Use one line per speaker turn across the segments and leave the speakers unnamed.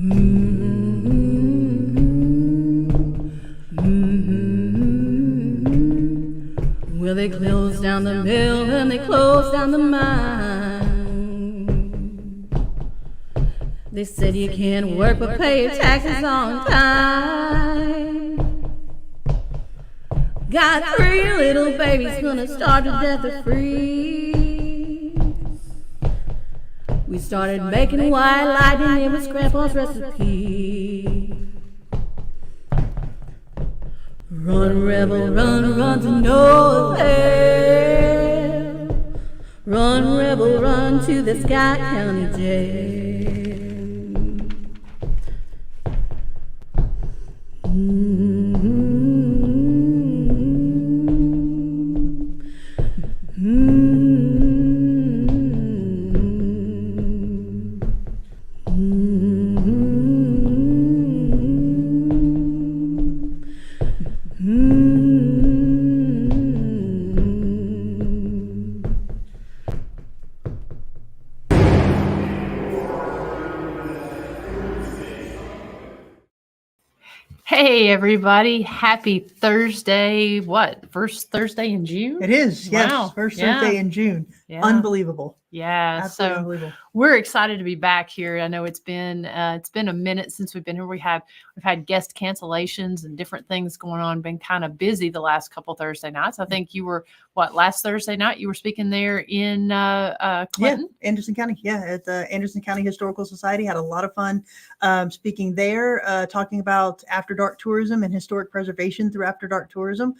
Well, they closed down the mill and they closed down the mine. They said you can't work but pay your taxes on time. Got 3 little babies gonna starve to death or freeze. We started making white lightning, it was Grandpa's recipe. Run, rebel, run, run to no avail. Run, rebel, run to the Scott County Jail.
Hey, everybody. Happy Thursday. What? First Thursday in June?
It is. Yes.
Wow.
First
Yeah.
Thursday in June.
Yeah.
Unbelievable.
Yeah.
Absolutely
So
unbelievable.
we're excited to be back here. I know it's been a minute since we've been here. We've had guest cancellations and different things going on. Been kind of busy the last couple Thursday nights. I think you were last Thursday night you were speaking there in Clinton?
Yeah, Anderson County. Yeah, at the Anderson County Historical Society. Had a lot of fun speaking there, talking about after dark tourism and historic preservation through after dark tourism.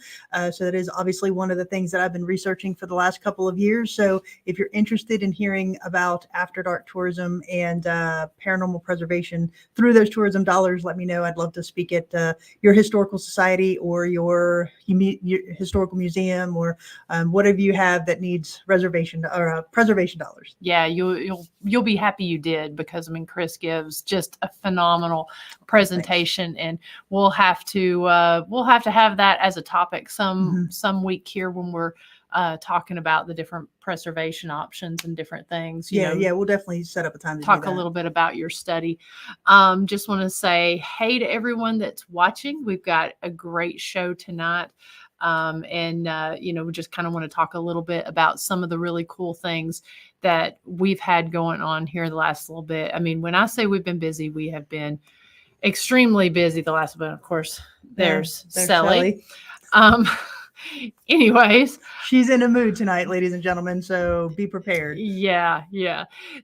So that is obviously one of the things that I've been researching for the last couple of years. So if you're interested in hearing about after dark tourism and paranormal preservation through those tourism dollars, let me know. I'd love to speak at your historical society or your historical museum or whatever you have that needs reservation or preservation dollars.
Yeah, you'll be happy you did, because I mean Chris gives just a phenomenal presentation. Thanks. And we'll have to have that as a topic some week here when we're talking about the different preservation options and different things.
Yeah, we'll definitely set up a time to
talk a little bit about your study. Just want to say hey to everyone that's watching. We've got a great show tonight. We just kind of want to talk a little bit about some of the really cool things that we've had going on here the last little bit. I mean, when I say we've been busy, we have been extremely busy the last bit. Of course, there's Sally. Anyways,
she's in a mood tonight, ladies and gentlemen, so be prepared.
Yeah.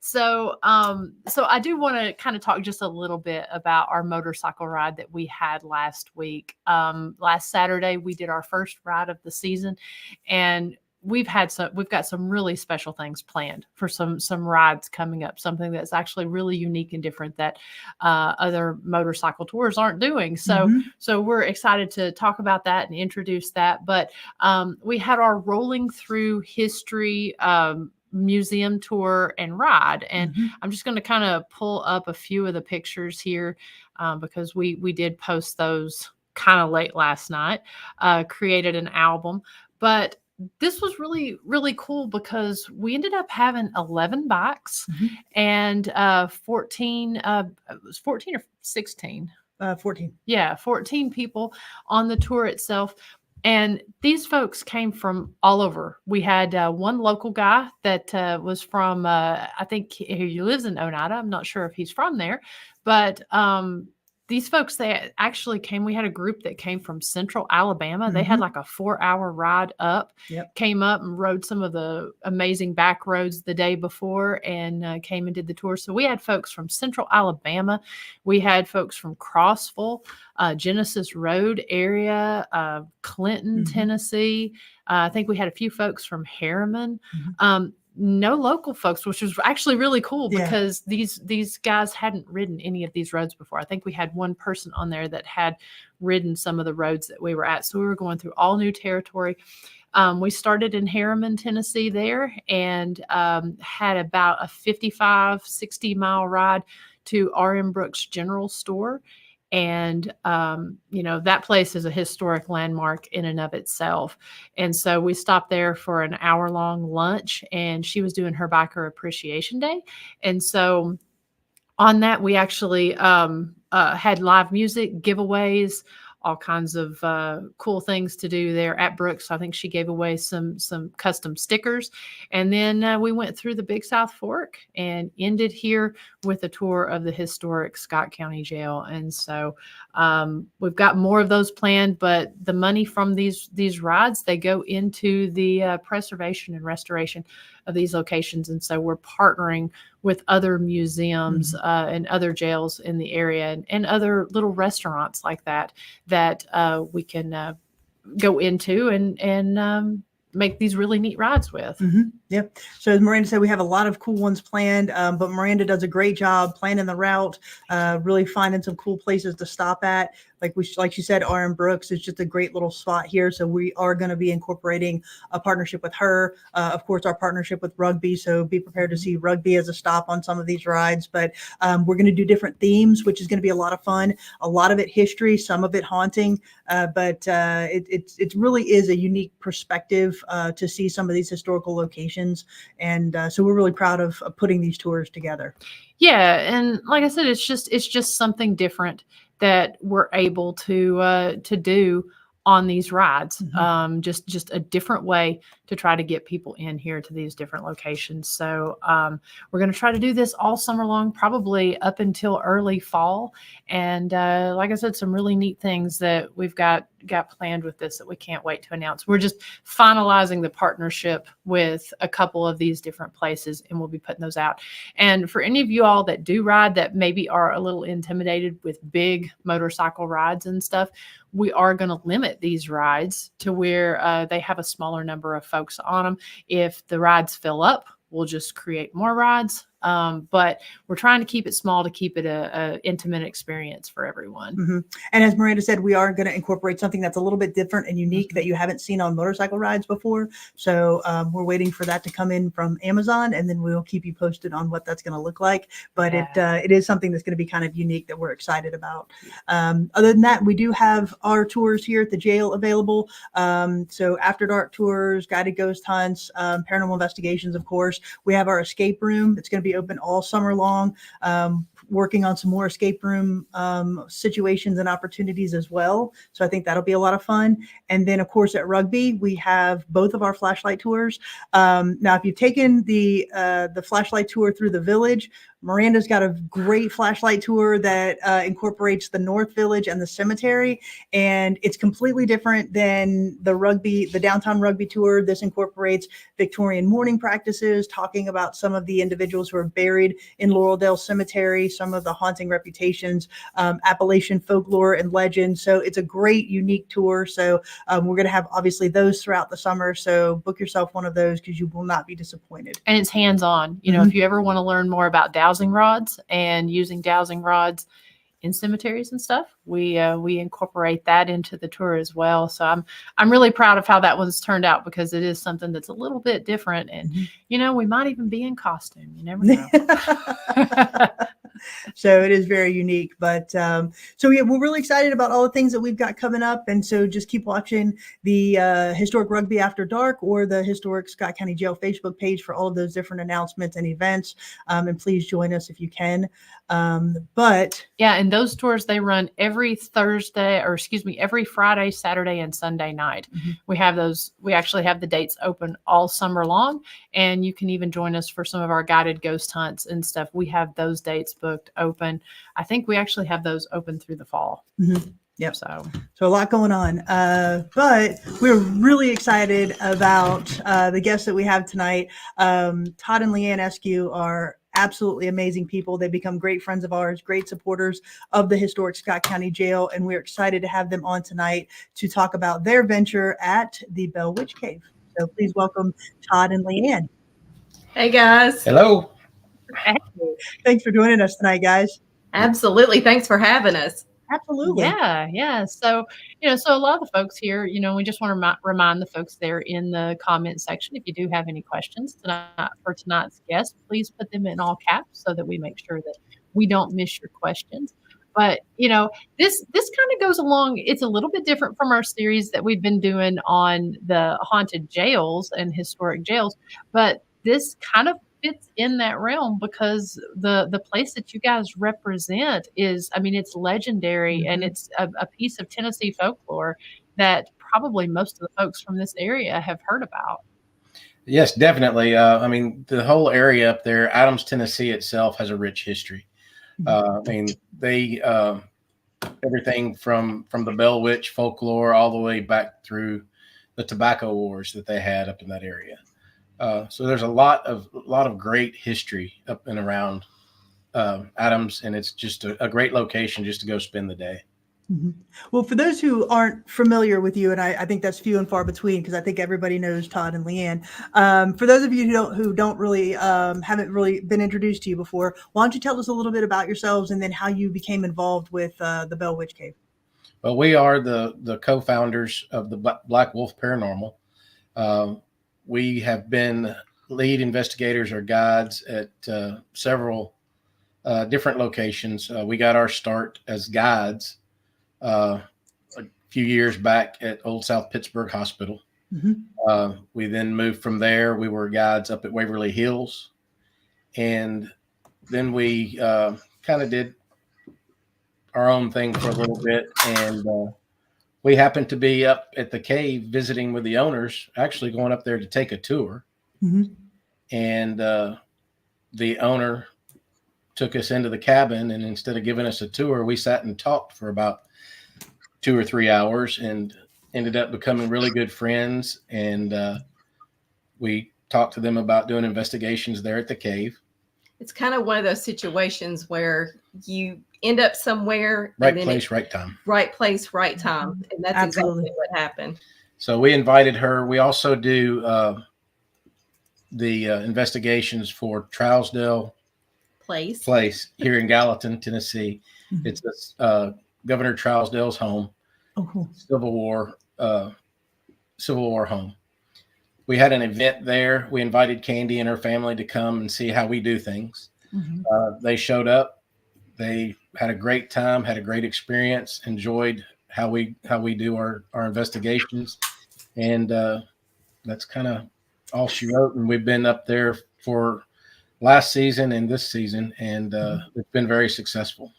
So I do want to kind of talk just a little bit about our motorcycle ride that we had last week. Last Saturday we did our first ride of the season, and we've got some really special things planned for some rides coming up, something that's actually really unique and different that other motorcycle tours aren't doing. So we're excited to talk about that and introduce that. But we had our Rolling Through History museum tour and ride, and I'm just going to kind of pull up a few of the pictures here because we did post those kind of late last night, created an album. But this was really, really cool because we ended up having 11 bikes and 14 or 16.
14.
Yeah, 14 people on the tour itself. And these folks came from all over. We had one local guy that was from, I think he lives in Oneida. I'm not sure if he's from there, but these folks, they actually came. We had a group that came from Central Alabama. They had like a 4-hour ride up, came up and rode some of the amazing back roads the day before and came and did the tour. So we had folks from Central Alabama. We had folks from Crossville, Genesis Road area, Clinton, Tennessee. I think we had a few folks from Harriman. No local folks, which was actually really cool because these guys hadn't ridden any of these roads before. I think we had one person on there that had ridden some of the roads that we were at. So we were going through all new territory. We started in Harriman, Tennessee there, and had about a 55, 60-mile ride to R.M. Brooks General Store. And, that place is a historic landmark in and of itself. And so we stopped there for an hour-long lunch, and she was doing her Biker Appreciation Day. And so On that, we actually had live music, giveaways, all kinds of cool things to do there at Brooks. I think she gave away some custom stickers, and then we went through the Big South Fork and ended here with a tour of the historic Scott County Jail. And so we've got more of those planned, but the money from these rides, they go into the preservation and restoration of these locations. And so we're partnering with other museums and other jails in the area, and other little restaurants like that we can go into and make these really neat rides with.
Yep. So as Miranda said, we have a lot of cool ones planned, but Miranda does a great job planning the route, really finding some cool places to stop at. Like she said, R.M. Brooks is just a great little spot here. So we are going to be incorporating a partnership with her. Of course, our partnership with rugby. So be prepared to see rugby as a stop on some of these rides. But we're going to do different themes, which is going to be a lot of fun. A lot of it history, some of it haunting. But it really is a unique perspective to see some of these historical locations. And so we're really proud of putting these tours together.
Yeah, and like I said, it's just something different that we're able to do on these rides. Just a different way to try to get people in here to these different locations. So we're going to try to do this all summer long, probably up until early fall. And like I said, some really neat things that we've got planned with this that we can't wait to announce. We're just finalizing the partnership with a couple of these different places, and we'll be putting those out. And for any of you all that do ride that maybe are a little intimidated with big motorcycle rides and stuff, we are going to limit these rides to where they have a smaller number of folks on them. If the rides fill up, we'll just create more rides. But we're trying to keep it small to keep it a intimate experience for everyone.
And as Miranda said, we are going to incorporate something that's a little bit different and unique that you haven't seen on motorcycle rides before. So we're waiting for that to come in from Amazon, and then we'll keep you posted on what that's going to look like. But it is something that's going to be kind of unique that we're excited about. Other than that, we do have our tours here at the jail available. So after dark tours, guided ghost hunts, paranormal investigations, of course. We have our escape room. It's going to be open all summer long, working on some more escape room situations and opportunities as well. So I think that'll be a lot of fun. And then, of course, at rugby, we have both of our flashlight tours. Now, if you've taken the flashlight tour through the village, Miranda's got a great flashlight tour that incorporates the North Village and the cemetery, and it's completely different than the downtown rugby tour. This incorporates Victorian mourning practices, talking about some of the individuals who are buried in Laureldale Cemetery, some of the haunting reputations, Appalachian folklore and legend. So it's a great, unique tour. So we're going to have obviously those throughout the summer. So book yourself one of those because you will not be disappointed.
And it's hands-on. You know, if you ever want to learn more about dowsing rods and using dowsing rods in cemeteries and stuff, we incorporate that into the tour as well. So I'm really proud of how that one's turned out, because it is something that's a little bit different, and you know, we might even be in costume. You never know.
So it is very unique. But so yeah, we're really excited about all the things that we've got coming up. And so just keep watching the Historic Rugby After Dark or the Historic Scott County Jail Facebook page for all of those different announcements and events. And please join us if you can. But
yeah, and those tours, they run every Friday, Saturday, and Sunday night. We have those. We actually have the dates open all summer long, and you can even join us for some of our guided ghost hunts and stuff. We have those dates booked open. I think we actually have those open through the fall.
Yep.
So
a lot going on. But we're really excited about the guests that we have tonight. Todd and Leanne Eskew are absolutely amazing people. They've become great friends of ours, great supporters of the historic Scott County Jail, and we're excited to have them on tonight to talk about their venture at the Bell Witch Cave. So please welcome Todd and Leanne.
Hey guys.
Hello.
Thanks for joining us tonight, guys.
Absolutely. Thanks for having us.
Absolutely.
Yeah. So, so a lot of the folks here, we just want to remind the folks there in the comment section, if you do have any questions for tonight's guest, please put them in all caps so that we make sure that we don't miss your questions. But, this kind of goes along. It's a little bit different from our series that we've been doing on the haunted jails and historic jails, but this kind of fits in that realm because the place that you guys represent is, I mean, it's legendary and it's a piece of Tennessee folklore that probably most of the folks from this area have heard about.
Yes, definitely. I mean, the whole area up there, Adams, Tennessee itself has a rich history. I mean, they everything from the Bell Witch folklore all the way back through the tobacco wars that they had up in that area. So there's a lot of great history up and around Adams, and it's just a great location just to go spend the day.
Well, for those who aren't familiar with you, and I think that's few and far between because I think everybody knows Todd and Leanne. For those of you who don't really haven't really been introduced to you before, why don't you tell us a little bit about yourselves and then how you became involved with the Bell Witch Cave?
Well, we are the co-founders of the Black Wolf Paranormal. We have been lead investigators or guides at several different locations. We got our start as guides a few years back at Old South Pittsburgh Hospital. We then moved from there. We were guides up at Waverly Hills. And then we kind of did our own thing for a little bit. And we happened to be up at the cave visiting with the owners, actually going up there to take a tour. And the owner took us into the cabin, and instead of giving us a tour, we sat and talked for about 2 or 3 hours and ended up becoming really good friends. And we talked to them about doing investigations there at the cave.
It's kind of one of those situations where you end up somewhere.
Right place, right time.
Right place, right time. And that's exactly what happened.
So we invited her. We also do the investigations for Trousdale Place here in Gallatin, Tennessee. It's Governor Trousdale's home, Civil War home. We had an event there. We invited Candy and her family to come and see how we do things. They showed up. They had a great time, had a great experience, enjoyed how we do our investigations. And that's kind of all she wrote. And we've been up there for last season and this season, and it's been very successful.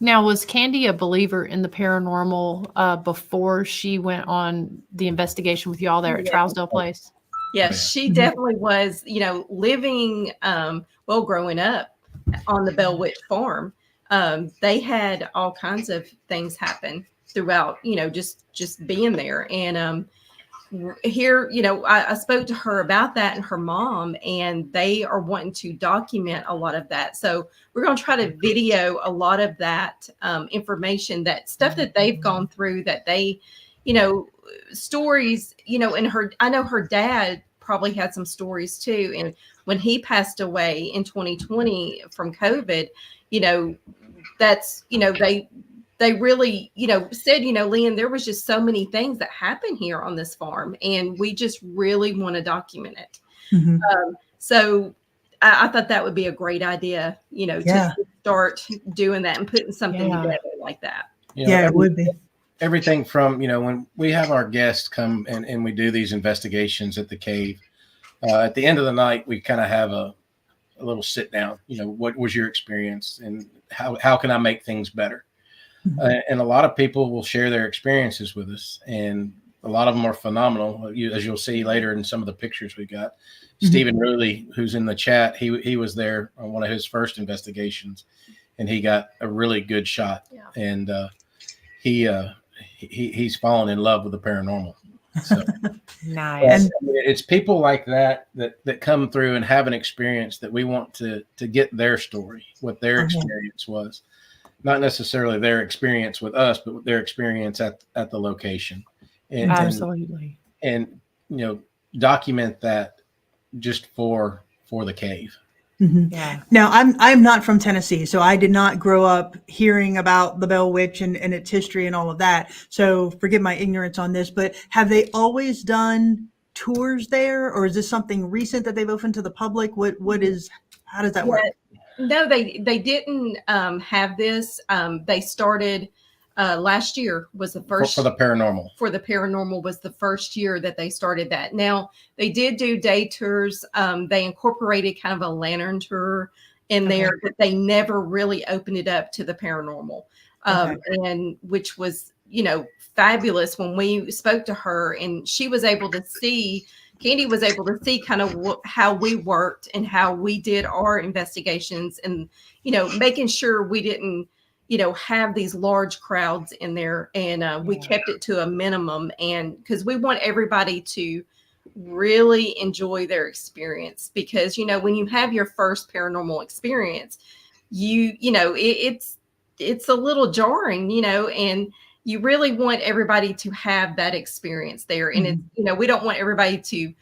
Now, was Candy a believer in the paranormal before she went on the investigation with y'all there at Trousdale Place?
Yes, she definitely was, living, growing up on the Bell Witch farm. They had all kinds of things happen throughout, just being there. And here, I spoke to her about that and her mom, and they are wanting to document a lot of that. So we're going to try to video a lot of that information, that stuff that they've gone through, that they, stories, and I know her dad probably had some stories too. And when he passed away in 2020 from COVID, that's, they really, said, Leanne, there was just so many things that happen here on this farm, and we just really want to document it. So I thought that would be a great idea, to start doing that and putting something together like that.
It would be.
Everything from, when we have our guests come and we do these investigations at the cave, at the end of the night, we kind of have a little sit down, what was your experience and how can I make things better? And a lot of people will share their experiences with us, and a lot of them are phenomenal. As you'll see later in some of the pictures we got. Stephen Ruley, who's in the chat, he was there on one of his first investigations, and he got a really good shot. And he's fallen in love with the paranormal. So
nice.
And it's people like that come through and have an experience that we want to get their story, what their experience was. Not necessarily their experience with us, but their experience at the location. And,
absolutely.
And document that just for the cave.
Yeah. Now I'm not from Tennessee, so I did not grow up hearing about the Bell Witch and its history and all of that. So forgive my ignorance on this, but have they always done tours there, or is this something recent that they've opened to the public? How does that work?
No, they didn't have this. They started last year was the
for,
first
for the paranormal.
for the paranormal was the first year that they started that. Now they did do day tours. They incorporated kind of a lantern tour in there, but they never really opened it up to the paranormal. And which was, fabulous when we spoke to her, and she was able to see, Candy was able to see kind of how we worked and how we did our investigations, and, making sure we didn't, have these large crowds in there, and we kept it to a minimum, and because we want everybody to really enjoy their experience, because when you have your first paranormal experience, it's a little jarring, and you really want everybody to have that experience there, and it's, we don't want everybody to,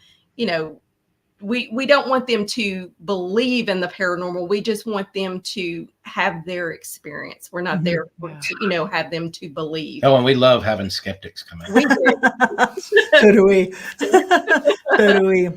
we don't want them to believe in the paranormal. We just want them to have their experience. We're not there to, have them to believe.
Oh, and we love having skeptics come out.
We do.
So do we. So do we.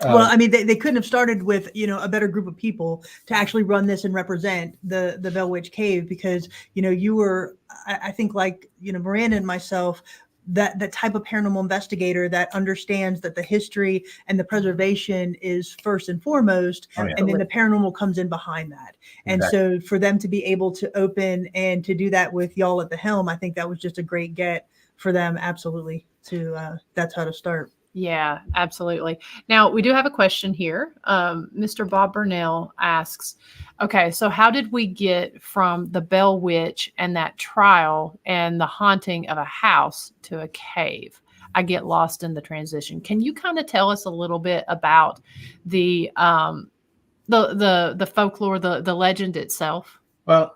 Well, I mean, they couldn't have started with, a better group of people to actually run this and represent the Bell Witch Cave, because, you were, I think, like, Miranda and myself, that type of paranormal investigator that understands that the history and the preservation is first and foremost, and then the paranormal comes in behind that. And so for them to be able to open and to do that with y'all at the helm, I think that was just a great get for them. Absolutely. That's how to start.
Yeah, absolutely. Now, we do have a question here. Mr. Bob Burnell asks, okay, so how did we get from the Bell Witch and that trial and the haunting of a house to a cave? I get lost in the transition. Can you kind of tell us a little bit about the folklore, the legend itself?
Well,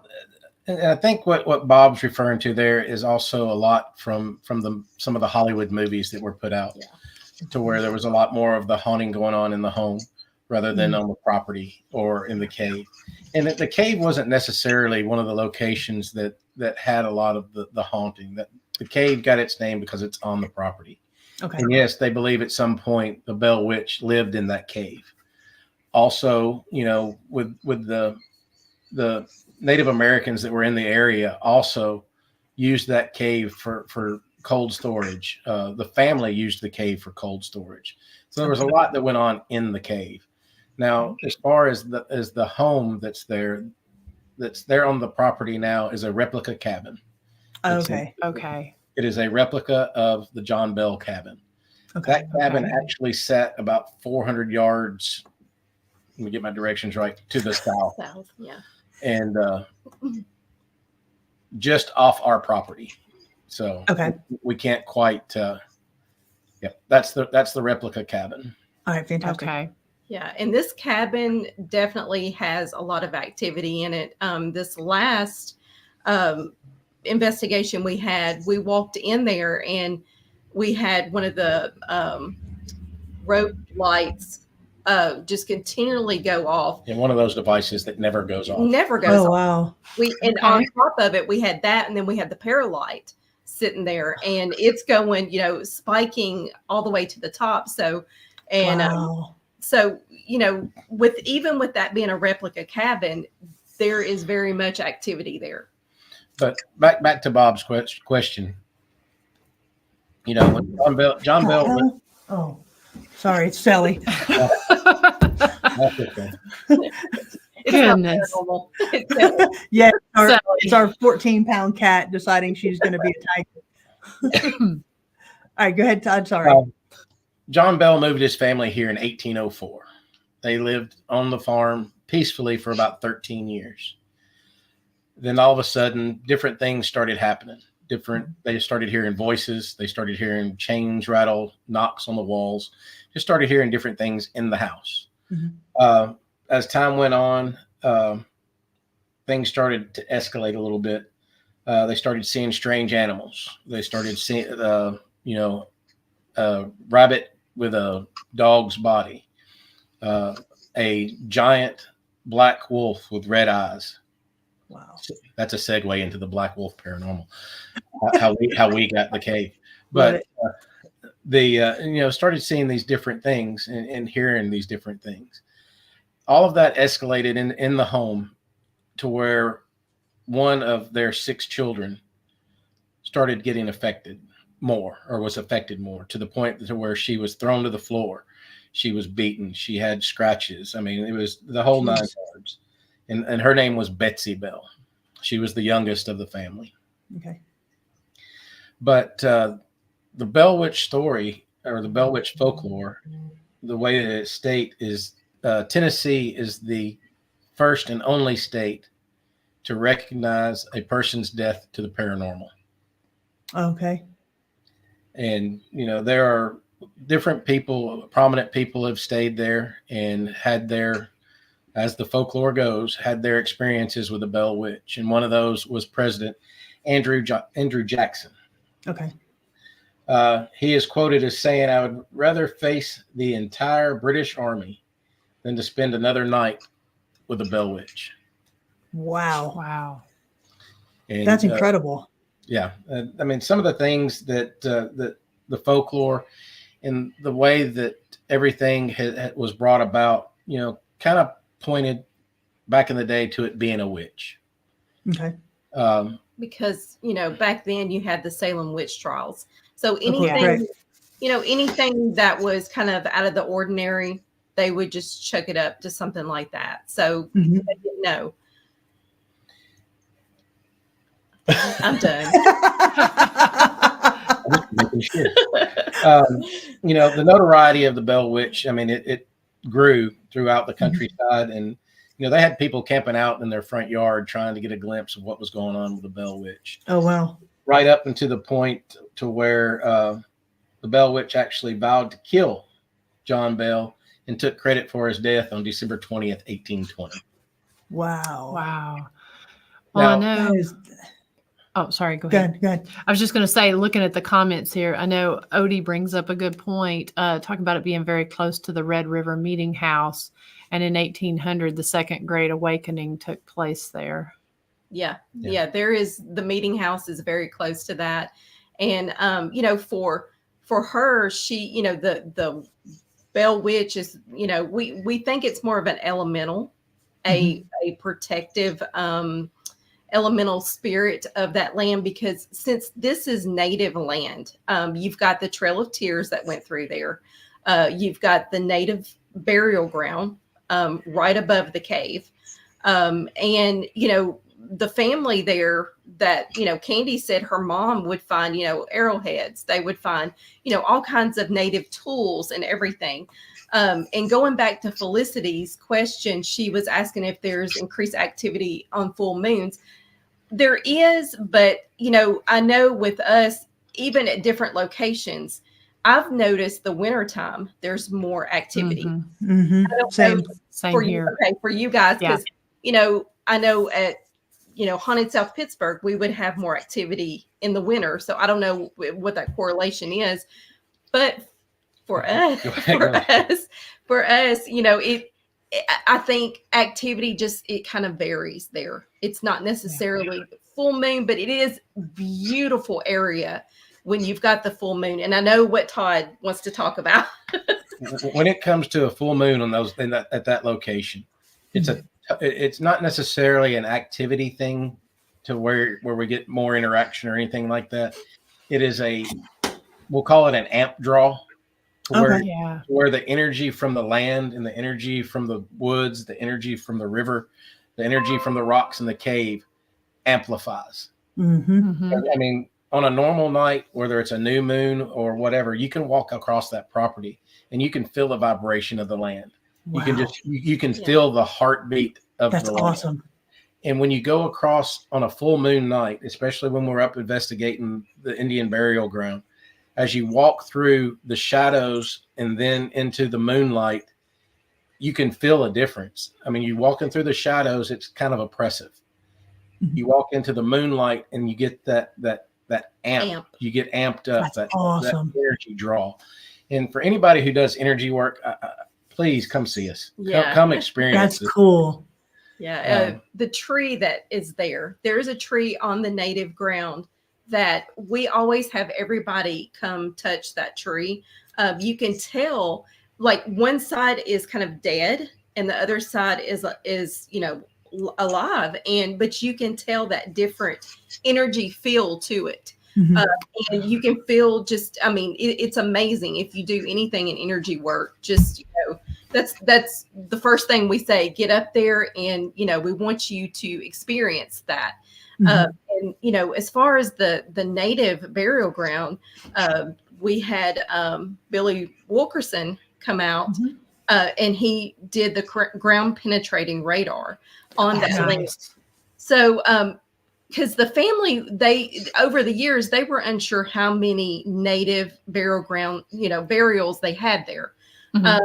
and I think what Bob's referring to there is also a lot from some of the Hollywood movies that were put out. To where there was a lot more of the haunting going on in the home rather than on the property or in the cave. And the cave wasn't necessarily one of the locations that had a lot of the haunting. That the cave got its name because it's on the property. Okay. And yes, they believe at some point the Bell Witch lived in that cave. Also, with the Native Americans that were in the area also used that cave for cold storage. The family used the cave for cold storage. So there was a lot that went on in the cave. Now, as far as the home that's there on the property now is a replica cabin.
Okay.
It is a replica of the John Bell cabin. That cabin actually sat about 400 yards. Let me get my directions right, to the south. And just off our property. So we can't quite. That's the replica cabin.
All right, fantastic.
Okay.
Yeah, and this cabin definitely has a lot of activity in it. This last investigation we had, we walked in there and we had one of the rope lights just continually go off.
And one of those devices that never goes off.
Never goes off.
Oh, wow.
And on top of it, we had that, and then we had the Paralight sitting there, and it's going, spiking all the way to the top. So, and so, with that being a replica cabin, there is very much activity there.
But back to Bob's question. When John Bell.
Oh, sorry, it's Sally.
That's okay.
Goodness.
Yeah, it's our 14-pound cat deciding she's going to be a tiger. All right, go ahead, Todd. Sorry.
John Bell moved his family here in 1804. They lived on the farm peacefully for about 13 years. Then all of a sudden, different things started happening. They started hearing voices. They started hearing chains rattle, knocks on the walls. Just started hearing different things in the house. Mm-hmm. As time went on, things started to escalate a little bit. They started seeing strange animals. They started seeing, a rabbit with a dog's body, a giant black wolf with red eyes. Wow, that's a segue into the Black Wolf Paranormal. How we got the cave, but started seeing these different things and hearing these different things. All of that escalated in the home to where one of their 6 children started getting affected more, or was affected more, to the point to where she was thrown to the floor. She was beaten. She had scratches. I mean, it was the whole nine yards. And her name was Betsy Bell. She was the youngest of the family.
Okay.
But the Bell Witch story, or the Bell Witch folklore, the way that it states is Tennessee is the first and only state to recognize a person's death to the paranormal.
Okay.
And, you know, there are different people, prominent people have stayed there and had their, as the folklore goes, had their experiences with the Bell Witch. And one of those was President Andrew Jackson.
Okay.
He is quoted as saying, "I would rather face the entire British Army than to spend another night with the Bell Witch."
Wow.
Wow.
And,
That's incredible.
Yeah. I mean, some of the things that the folklore and the way that everything was brought about, you know, kind of pointed back in the day to it being a witch.
Okay.
Because, you know, back then you had the Salem witch trials. So
course,
anything,
right.
you know, anything that was kind of out of the ordinary, they would just chuck it up to something like that. So
Mhm.
they didn't know. I'm done.
I'm just making sure. You know, the notoriety of the Bell Witch, I mean, it grew throughout the countryside, and, you know, they had people camping out in their front yard trying to get a glimpse of what was going on with the Bell Witch.
Oh, wow.
Right up into the point to where the Bell Witch actually vowed to kill John Bell and took credit for his death on December 20th, 1820.
Wow.
Wow. Well, I
Now,
know.
That is,
Oh, sorry. Go
go
ahead.
ahead. Go ahead.
I was just going to say, looking at the comments here, I know Odie brings up a good point, talking about it being very close to the Red River Meeting House. And in 1800, the Second Great Awakening took place there.
Yeah.
Yeah.
There is, the meeting house is very close to that. And, you know, for her, she, you know, the Bell Witch is, you know, we think it's more of an elemental, a protective, elemental spirit of that land, because since this is native land, you've got the Trail of Tears that went through there. You've got the native burial ground right above the cave. And, you know, the family there that, you know, Candy said her mom would find, you know, arrowheads. They would find, you know, all kinds of native tools and everything. And going back to Felicity's question, she was asking if there's increased activity on full moons. There is, but, you know, I know with us, even at different locations, I've noticed the wintertime, there's more activity.
Mhm.
I don't
Same.
know
Same
for
here.
you, okay, for you guys,
Yeah.
because, you know, I know at, you know, Haunted South Pittsburgh, we would have more activity in the winter. So I don't know what that correlation is, but for us, for us, you know, I think activity just, it kind of varies there. It's not necessarily full moon, but it is beautiful area when you've got the full moon. And I know what Todd wants to talk about.
when it comes to a full moon on those at that location, it's not necessarily an activity thing to where we get more interaction or anything like that. It is we'll call it an amp draw,
Okay.
where the energy from the land and the energy from the woods, the energy from the river, the energy from the rocks in the cave amplifies.
Mm-hmm.
I mean, on a normal night, whether it's a new moon or whatever, you can walk across that property and you can feel the vibration of the land.
Wow.
You can feel the heartbeat of
That's
the land.
awesome.
And when you go across on a full moon night, especially when we're up investigating the Indian burial ground, as you walk through the shadows and then into the moonlight, you can feel a difference. I mean, you walking through the shadows, it's kind of oppressive. You walk into the moonlight and you get that amp. You get amped up.
That's awesome.
That energy draw. And for anybody who does energy work, please come see us.
Yeah.
Come experience
That's
this.
cool.
Yeah. The tree that is there is a tree on the native ground that we always have everybody come touch that tree. You can tell, like, one side is kind of dead and the other side is, you know, alive, but you can tell that different energy feel to it.
Mhm.
And you can feel just, I mean, it's amazing if you do anything in energy work. Just, that's the first thing we say, get up there, and we want you to experience that.
Mhm.
And as far as the native burial ground, we had Billy Wilkerson come out,
Mhm.
and he did the ground penetrating radar on that land.
Nice.
So because the family, they over the years, they were unsure how many native burial ground burials they had there.
Mhm.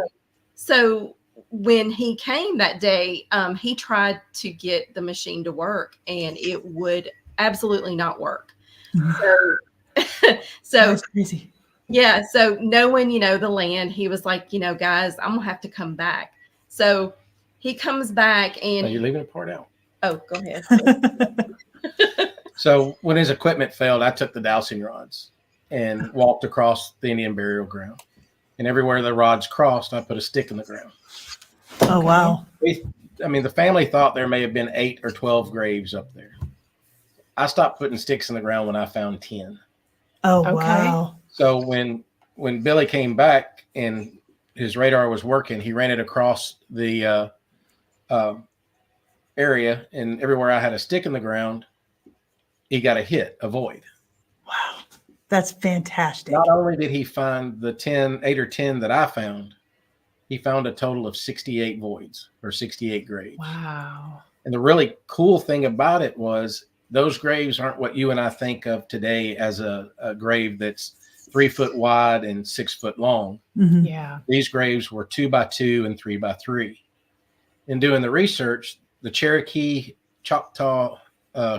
So when he came that day, he tried to get the machine to work, and it would absolutely not work. So, so
That's crazy.
yeah, so knowing the land, he was like, guys, I'm gonna have to come back. So he comes back,
Are
and
you leaving a part out?
oh, go ahead.
So when his equipment failed, I took the dowsing rods and walked across the Indian burial ground. And everywhere the rods crossed, I put a stick in the ground.
Oh, wow.
The family thought there may have been 8 or 12 graves up there. I stopped putting sticks in the ground when I found 10.
Oh,
Okay.
wow.
So when Billy came back and his radar was working, he ran it across the area, and everywhere I had a stick in the ground, he got a void.
Wow. That's fantastic.
Not only did he find the 8 or 10 that I found, he found a total of 68 voids, or 68 graves.
Wow.
And the really cool thing about it was those graves aren't what you and I think of today as a grave that's 3 foot wide and 6 foot long.
Mhm.
Yeah.
These graves were 2 by 2 and 3 by 3. In doing the research, the Cherokee, Choctaw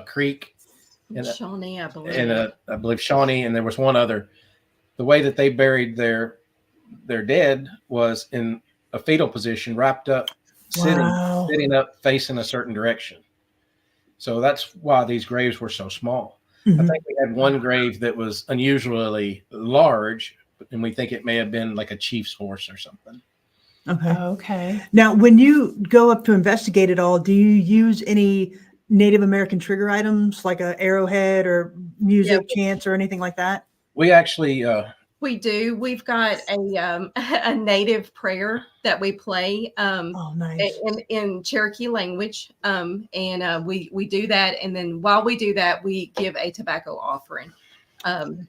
Creek, and
Shawnee, I believe.
and I believe Shawnee, and there was one other. The way that they buried their dead was in a fetal position, wrapped up,
Wow.
sitting up, facing a certain direction. So that's why these graves were so small. I
Mhm.
think we had one grave that was unusually large, and we think it may have been like a chief's horse or something.
Okay.
Okay.
Now, when you go up to investigate it all, do you use any Native American trigger items like a arrowhead or music, chants, or anything like that?
We actually,
We do. We've got a a native prayer that we play
Oh, nice.
in Cherokee language, and we do that, and then while we do that, we give a tobacco offering.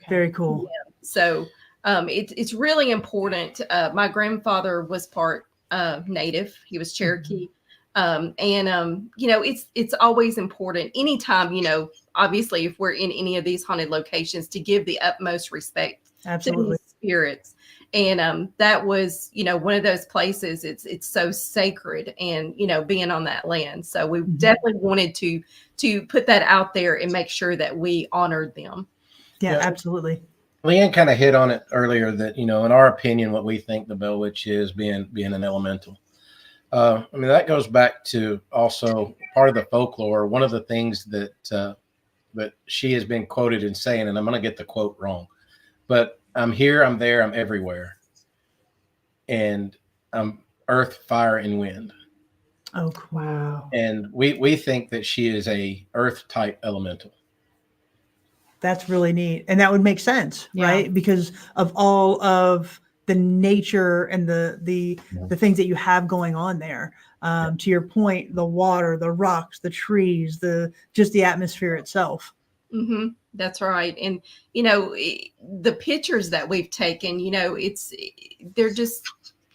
Very cool.
So it's really important. My grandfather was part Native; he was Cherokee, and it's always important. Anytime, obviously, if we're in any of these haunted locations, to give the utmost respect
Absolutely.
to these spirits. And that was, one of those places. It's so sacred, and being on that land. So we definitely wanted to put that out there and make sure that we honored them.
Yeah,
Yeah.
absolutely.
Leanne kind of hit on it earlier that, in our opinion, what we think the Bell Witch is being an elemental. That goes back to also part of the folklore. One of the things that she has been quoted in saying, and I'm going to get the quote wrong, but I'm here, I'm there, I'm everywhere. And I'm earth, fire, and wind.
Oh, cool.
Wow.
And we think that she is a earth type elemental.
That's really neat. And that would make sense,
Yeah.
right? Because of all of the nature and the things that you have going on there. To your point, the water, the rocks, the trees, just the atmosphere itself.
Mm-hmm. That's right. And, the pictures that we've taken,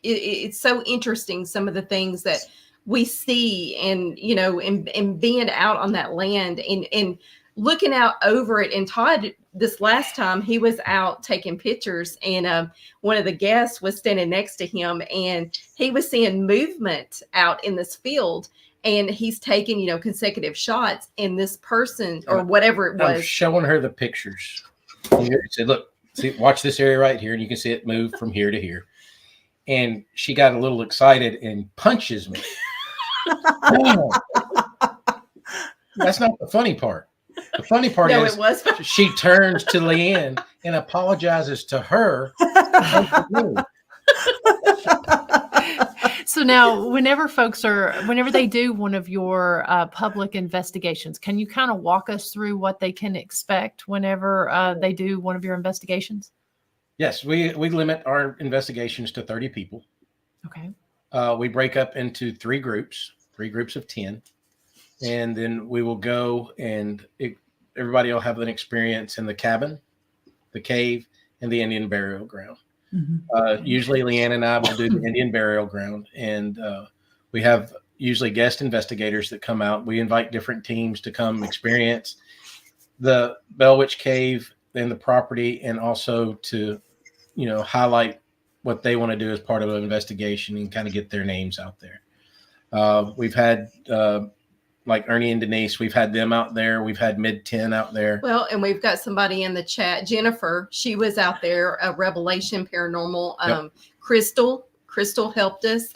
it's so interesting. Some of the things that we see, and, and being out on that land and looking out over it. And Todd, this last time, he was out taking pictures, and one of the guests was standing next to him, and he was seeing movement out in this field. And he's taking, consecutive shots, and this person or whatever it was.
I'm showing her the pictures. He said, look, watch this area right here, and you can see it move from here to here. And she got a little excited and punches me. That's not the funny part. The funny part
No,
is
it was.
she turns to Leanne and apologizes to her.
So now, whenever they do one of your public investigations, can you kind of walk us through what they can expect whenever they do one of your investigations?
Yes, we limit our investigations to 30 people.
Okay.
We break up into three groups of 10, and then we will go and everybody will have an experience in the cabin, the cave, and the Indian burial ground. Usually Leanne and I will do the Indian burial ground, and we have usually guest investigators that come out. We invite different teams to come experience the Bell Witch Cave and the property, and also to, highlight what they want to do as part of an investigation and kind of get their names out there. We've had like Ernie and Denise, we've had them out there. We've had Mid-10 out there.
Well, and we've got somebody in the chat, Jennifer. She was out there, Revelation Paranormal.
Yep.
Crystal helped us.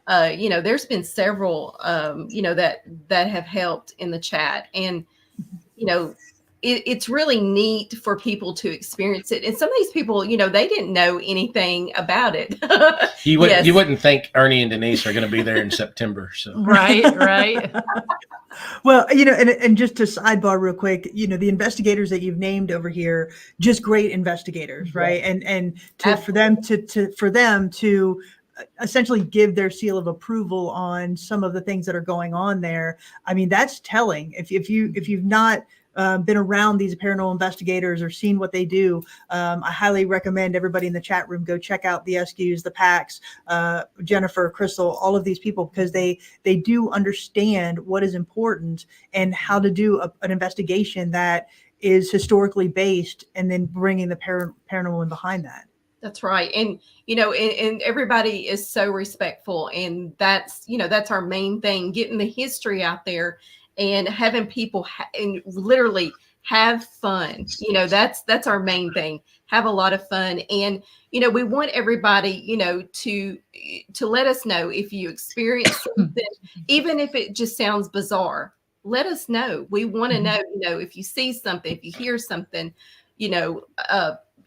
There's been several, that have helped in the chat, and it's really neat for people to experience it. And some of these people, they didn't know anything about it.
You wouldn't think Ernie and Denise are going to be there in September. So
Right.
Well, and just to sidebar real quick, the investigators that you've named over here, just great investigators, right? And for them to essentially give their seal of approval on some of the things that are going on there. I mean, that's telling. If you've not been around these paranormal investigators or seen what they do, I highly recommend everybody in the chat room go check out the SQs, the PACs, Jennifer, Crystal, all of these people, because they do understand what is important and how to do an investigation that is historically based, and then bringing the paranormal in behind that.
That's right. And, and everybody is so respectful, and that's our main thing, getting the history out there and having people and literally have fun. That's our main thing. Have a lot of fun. And, we want everybody, to let us know if you experience something, even if it just sounds bizarre. Let us know. We want to know, if you see something, if you hear something,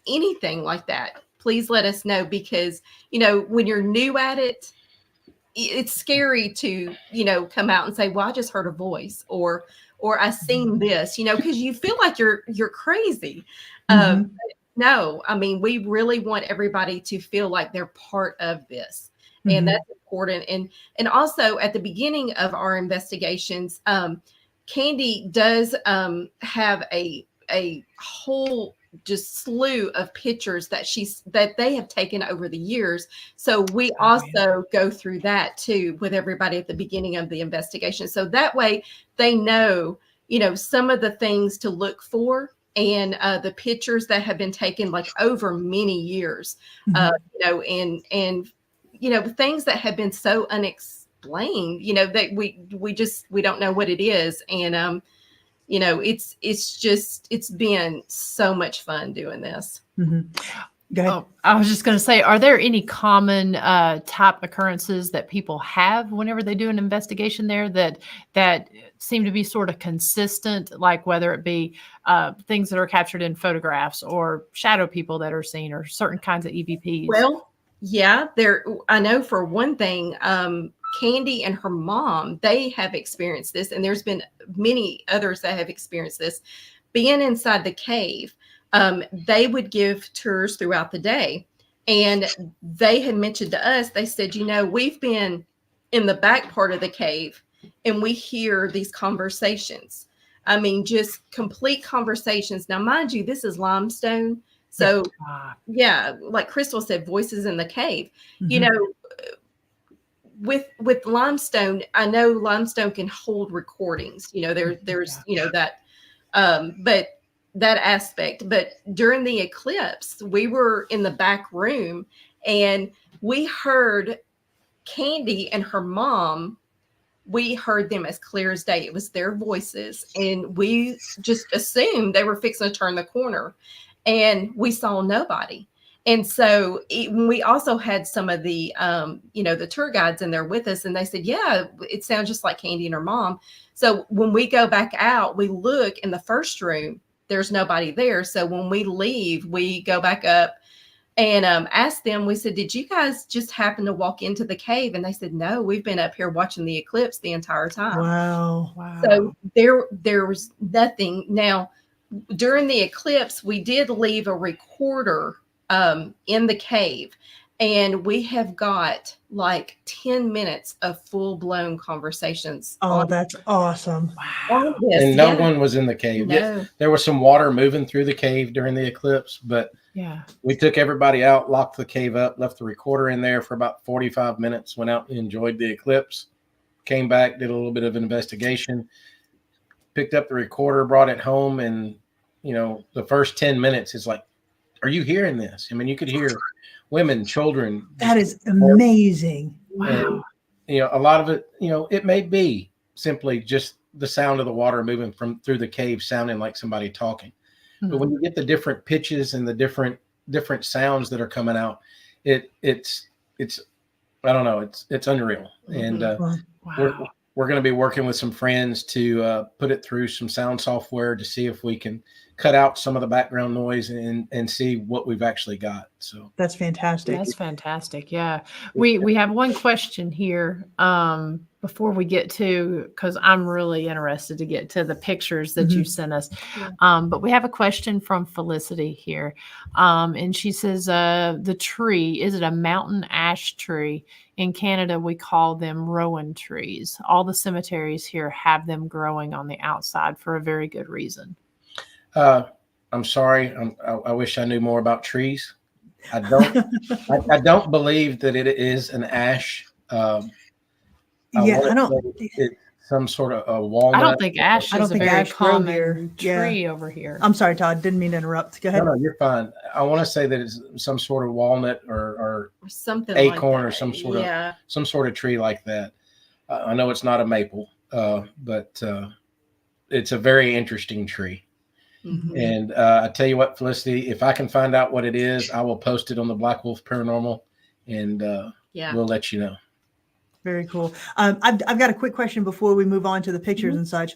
anything like that, please let us know, because, when you're new at it, it's scary to, come out and say, well, I just heard a voice, or I seen this, because you feel like you're crazy. No, I mean, we really want everybody to feel like they're part of this. And that's important. And also at the beginning of our investigations, Candy does have a whole just slew of pictures that they have taken over the years. So we also go through that too with everybody at the beginning of the investigation. So that way they know, some of the things to look for, and the pictures that have been taken like over many years, and things that have been so unexplained, that we don't know what it is. And, it's been so much fun doing this.
Go ahead.
Oh, I was just going to say, are there any common type occurrences that people have whenever they do an investigation there that seem to be sort of consistent, like whether it be things that are captured in photographs, or shadow people that are seen, or certain kinds of EVPs?
Well, yeah, I know for one thing, Candy and her mom, they have experienced this, and there's been many others that have experienced this. Being inside the cave, they would give tours throughout the day, and they had mentioned to us, they said, we've been in the back part of the cave, and we hear these conversations. I mean, just complete conversations. Now, mind you, this is limestone. So yeah, like Crystal said, voices in the cave, with limestone, I know limestone can hold recordings, there's that, but that aspect. But during the eclipse, we were in the back room, and we heard Candy and her mom. We heard them as clear as day. It was their voices, and we just assumed they were fixing to turn the corner, and we saw nobody. And so we also had some of the, the tour guides in there with us, and they said, yeah, it sounds just like Candy and her mom. So when we go back out, we look in the first room, there's nobody there. So when we leave, we go back up, and asked them, we said, did you guys just happen to walk into the cave? And they said, no, we've been up here watching the eclipse the entire time.
Wow.
Wow.
So there was nothing. Now, during the eclipse, we did leave a recorder in the cave, and we have got like 10 minutes of full-blown conversations.
Oh, that's awesome.
on this.
And no
Yeah.
one was in the cave.
No.
There was some water moving through the cave during the eclipse, but
yeah.
we took everybody out, locked the cave up, left the recorder in there for about 45 minutes, went out and enjoyed the eclipse, came back, did a little bit of investigation, picked up the recorder, brought it home, and the first 10 minutes is like, are you hearing this? I mean, you could hear women, children.
That is amazing.
Wow.
And, a lot of it, it may be simply just the sound of the water moving through the cave, sounding like somebody talking.
Mm-hmm.
But when you get the different pitches and the different sounds that are coming out, it's I don't know, it's unreal. And
Wow.
we're going to be working with some friends to put it through some sound software to see if we can cut out some of the background noise and see what we've actually got. So
That's fantastic.
That's fantastic. Yeah. We have one question here before we get to, because I'm really interested to get to the pictures that you sent us.
Yeah.
But we have a question from Felicity here. And she says, the tree, is it a mountain ash tree? In Canada, we call them rowan trees. All the cemeteries here have them growing on the outside for a very good reason.
I'm sorry. I wish I knew more about trees. I don't. I don't believe that it is an ash.
I don't.
It's some sort of a walnut.
I don't think ash
I don't
is a
think
very
ash grow
common
here.
tree over here.
I'm sorry, Todd. Didn't mean to interrupt. Go ahead.
No, you're fine. I want to say that it's some sort of walnut or
Or something
acorn
like
or some sort of
yeah.
some sort of tree like that. I know it's not a maple, but it's a very interesting tree.
Mhm.
And I tell you what, Felicity, if I can find out what it is, I will post it on the Black Wolf Paranormal, and
Yeah.
we'll let you know.
Very cool. I've got a quick question before we move on to the pictures and such.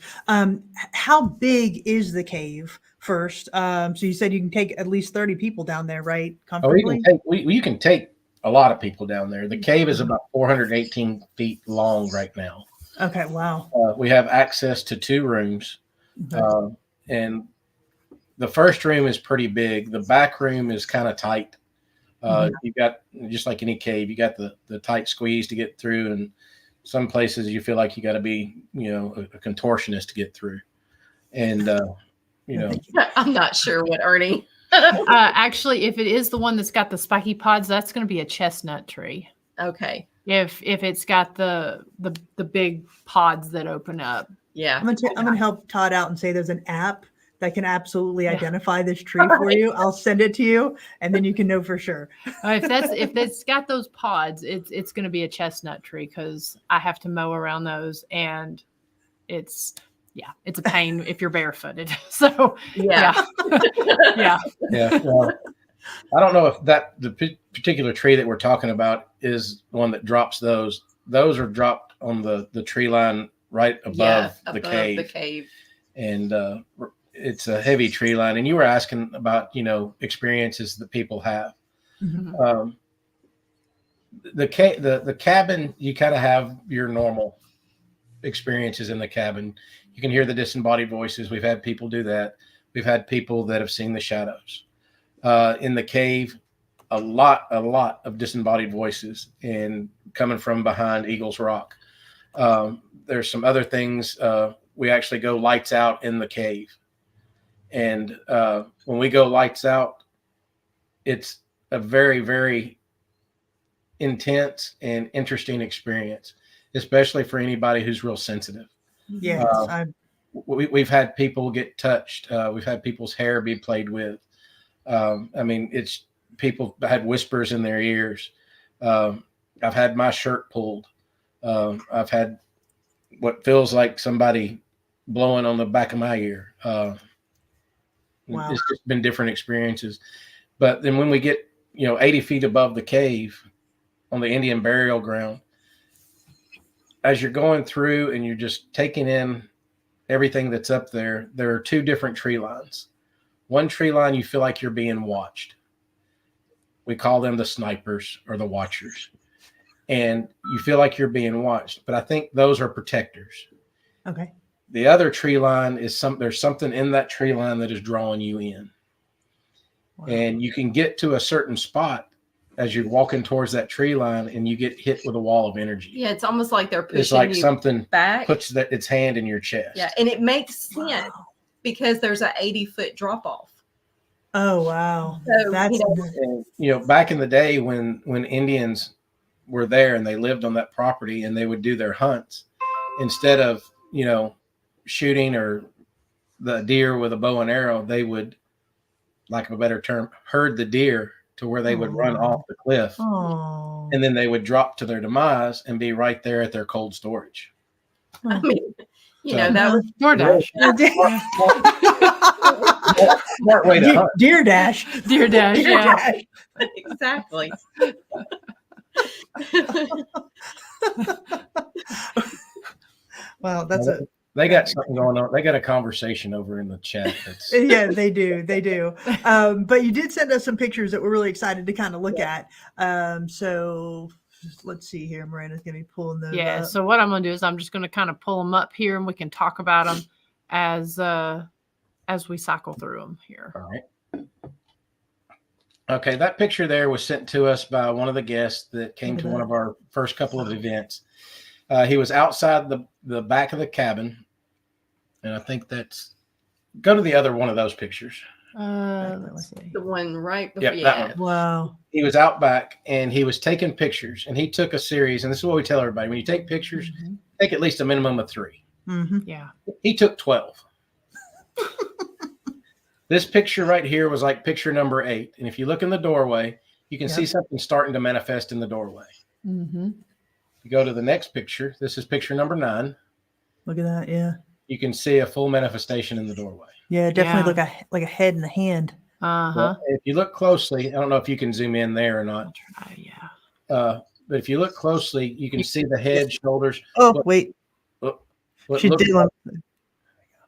How big is the cave first? So you said you can take at least 30 people down there, right?
Oh, you
Comfortably?
can you can take a lot of people down there. The cave is about 418 feet long right now.
Okay. Wow.
We have access to 2 rooms, and the first room is pretty big. The back room is kind of tight. You got, just like any cave, you got the tight squeeze to get through, and some places you feel like you got to be, a contortionist to get through. And
I'm not sure what Ernie.
Actually, if it is the one that's got the spiky pods, that's going to be a chestnut tree.
Okay.
If it's got the big pods that open up.
Yeah.
I'm gonna help Todd out and say there's an app that can absolutely
Yeah.
identify this tree for you. I'll send it to you, and then you can know for sure.
If it's got those pods, it's going to be a chestnut tree, because I have to mow around those, and it's a pain if you're barefooted. So
Yeah.
yeah.
Well, I don't know if the particular tree that we're talking about is one that drops those. Those are dropped on the tree line right above the cave.
The cave.
And it's a heavy tree line. And you were asking about, experiences that people have.
Mhm.
The cabin, you kind of have your normal experiences in the cabin. You can hear the disembodied voices. We've had people do that. We've had people that have seen the shadows. In the cave, a lot of disembodied voices, and coming from behind Eagles Rock. There's some other things. We actually go lights out in the cave. And when we go lights out, it's a very, very intense and interesting experience, especially for anybody who's real sensitive.
Yes,
We've had people get touched. We've had people's hair be played with. It's people had whispers in their ears. I've had my shirt pulled. I've had what feels like somebody blowing on the back of my ear.
Wow.
It's just been different experiences. But then when we get, 80 feet above the cave on the Indian burial ground, as you're going through and you're just taking in everything that's up there, there are 2 different tree lines. One tree line, you feel like you're being watched. We call them the snipers or the watchers. And you feel like you're being watched. But I think those are protectors.
Okay.
The other tree line is there's something in that tree line that is drawing you in.
Wow.
And you can get to a certain spot as you're walking towards that tree line and you get hit with a wall of energy.
Yeah, it's almost like they're pushing
It's like
you
something
back.
puts its hand in your chest.
Yeah, and it makes sense
Wow.
because there's an 80-foot drop off.
Oh, wow.
So,
That's
And, back in the day when Indians were there and they lived on that property and they would do their hunts, instead of, shooting or the deer with a bow and arrow, they would, like a better term, herd the deer to where they would run off the cliff.
oh.
And then they would drop to their demise and be right there at their cold storage.
I mean,
So-
that was
DoorDash.
Smart way to hunt.
Deer Dash.
DoorDash.
Deer
Yeah.
Dash.
exactly.
Wow, that's a
They got something going on. They got a conversation over in the chat. That's
yeah, they do. They do. But you did send us some pictures that we're really excited to kind of look at. So let's see here. Miranda's going to be pulling those
Yeah.
up.
So what I'm going to do is I'm just going to kind of pull them up here, and we can talk about them as we cycle through them here.
all right. Okay, that picture there was sent to us by one of the guests that came to one of our first couple of events. He was outside the back of the cabin, and I think that's go to the other one of those pictures.
Let's see.
The one right before.
Yep, that one.
Wow.
He was out back and he was taking pictures, and he took a series. And this is what we tell everybody: when you take pictures, take at least a minimum of 3.
Mm-hmm.
Yeah.
He took 12. This picture right here was like picture number 8. And if you look in the doorway, you can see something starting to manifest in the doorway.
Mm-hmm.
You go to the next picture. This is picture number 9.
Look at that. Yeah.
You can see a full manifestation in the doorway.
Yeah. Definitely
Yeah.
like a head and a hand.
Uh-huh.
If you look closely, I don't know if you can zoom in there or not.
I'll try, yeah.
But if you look closely, you can see the head, shoulders.
Oh,
What-
wait.
What
She
looks
did
like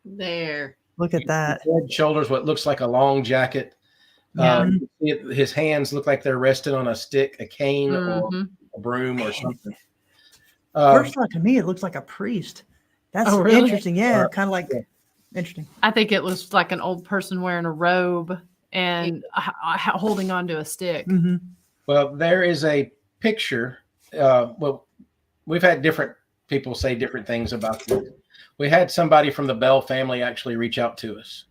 There.
look at that.
head, shoulders, what looks like a long jacket.
Yeah.
His hands look like they're resting on a stick, a cane, or
Mhm.
a broom, or something.
First thought to me, it looks like a priest. That's
Oh, really?
interesting. Yeah.
Uh,
Kind of like interesting.
I think it was like an old person wearing a robe and holding onto a stick.
Mm-hmm.
Well, there is a picture. Well, we've had different people say different things about this. We had somebody from the Bell family actually reach out to us.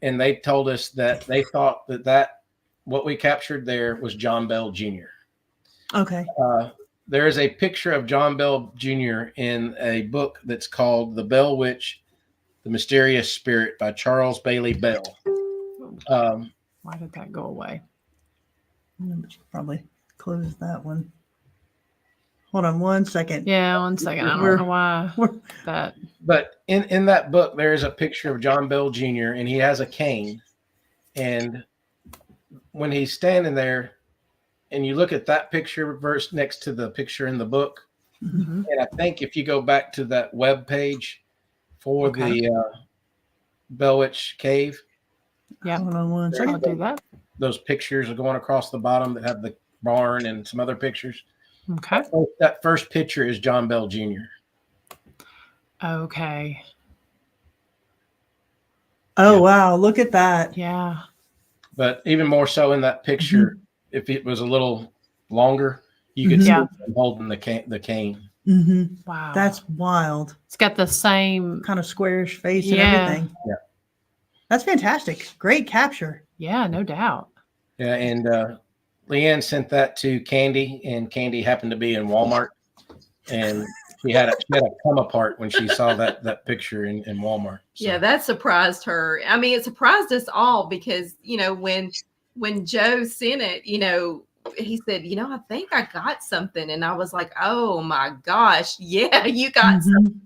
And they told us that they thought that what we captured there was John Bell Jr.
Okay.
There is a picture of John Bell Jr. in a book that's called The Bell Witch, The Mysterious Spirit by Charles Bailey Bell.
Why did that go away?
Probably close that one. Hold on 1 second.
Yeah, 1 second. I
We're-
don't know why
we're-
that.
But in that book, there is a picture of John Bell Jr., and he has a cane. And when he's standing there, and you look at that picture verse next to the picture in the book,
Mhm.
and I think if you go back to that web page for the Bell Witch Cave,
Yeah,
Hold on 1
I'll
second.
do that.
those pictures are going across the bottom that have the barn and some other pictures.
Okay.
That first picture is John Bell Jr.
Okay.
Oh, wow. Look at that.
Yeah.
But even more so in that picture, if it was a little longer, you could
Mhm.
see
Yeah.
him holding the cane.
Mm-hmm.
Wow.
That's wild.
It's got the same.
Kind of squarish face
Yeah.
and everything.
Yeah.
That's fantastic. Great capture.
Yeah, no doubt.
Yeah, and Leanne sent that to Candy, and Candy happened to be in Walmart, and she had a come apart when she saw that picture in Walmart. So,
Yeah, that surprised her. I mean, it surprised us all because, when Joe sent it, he said, I think I got something. And I was like, oh my gosh. Yeah, you got something.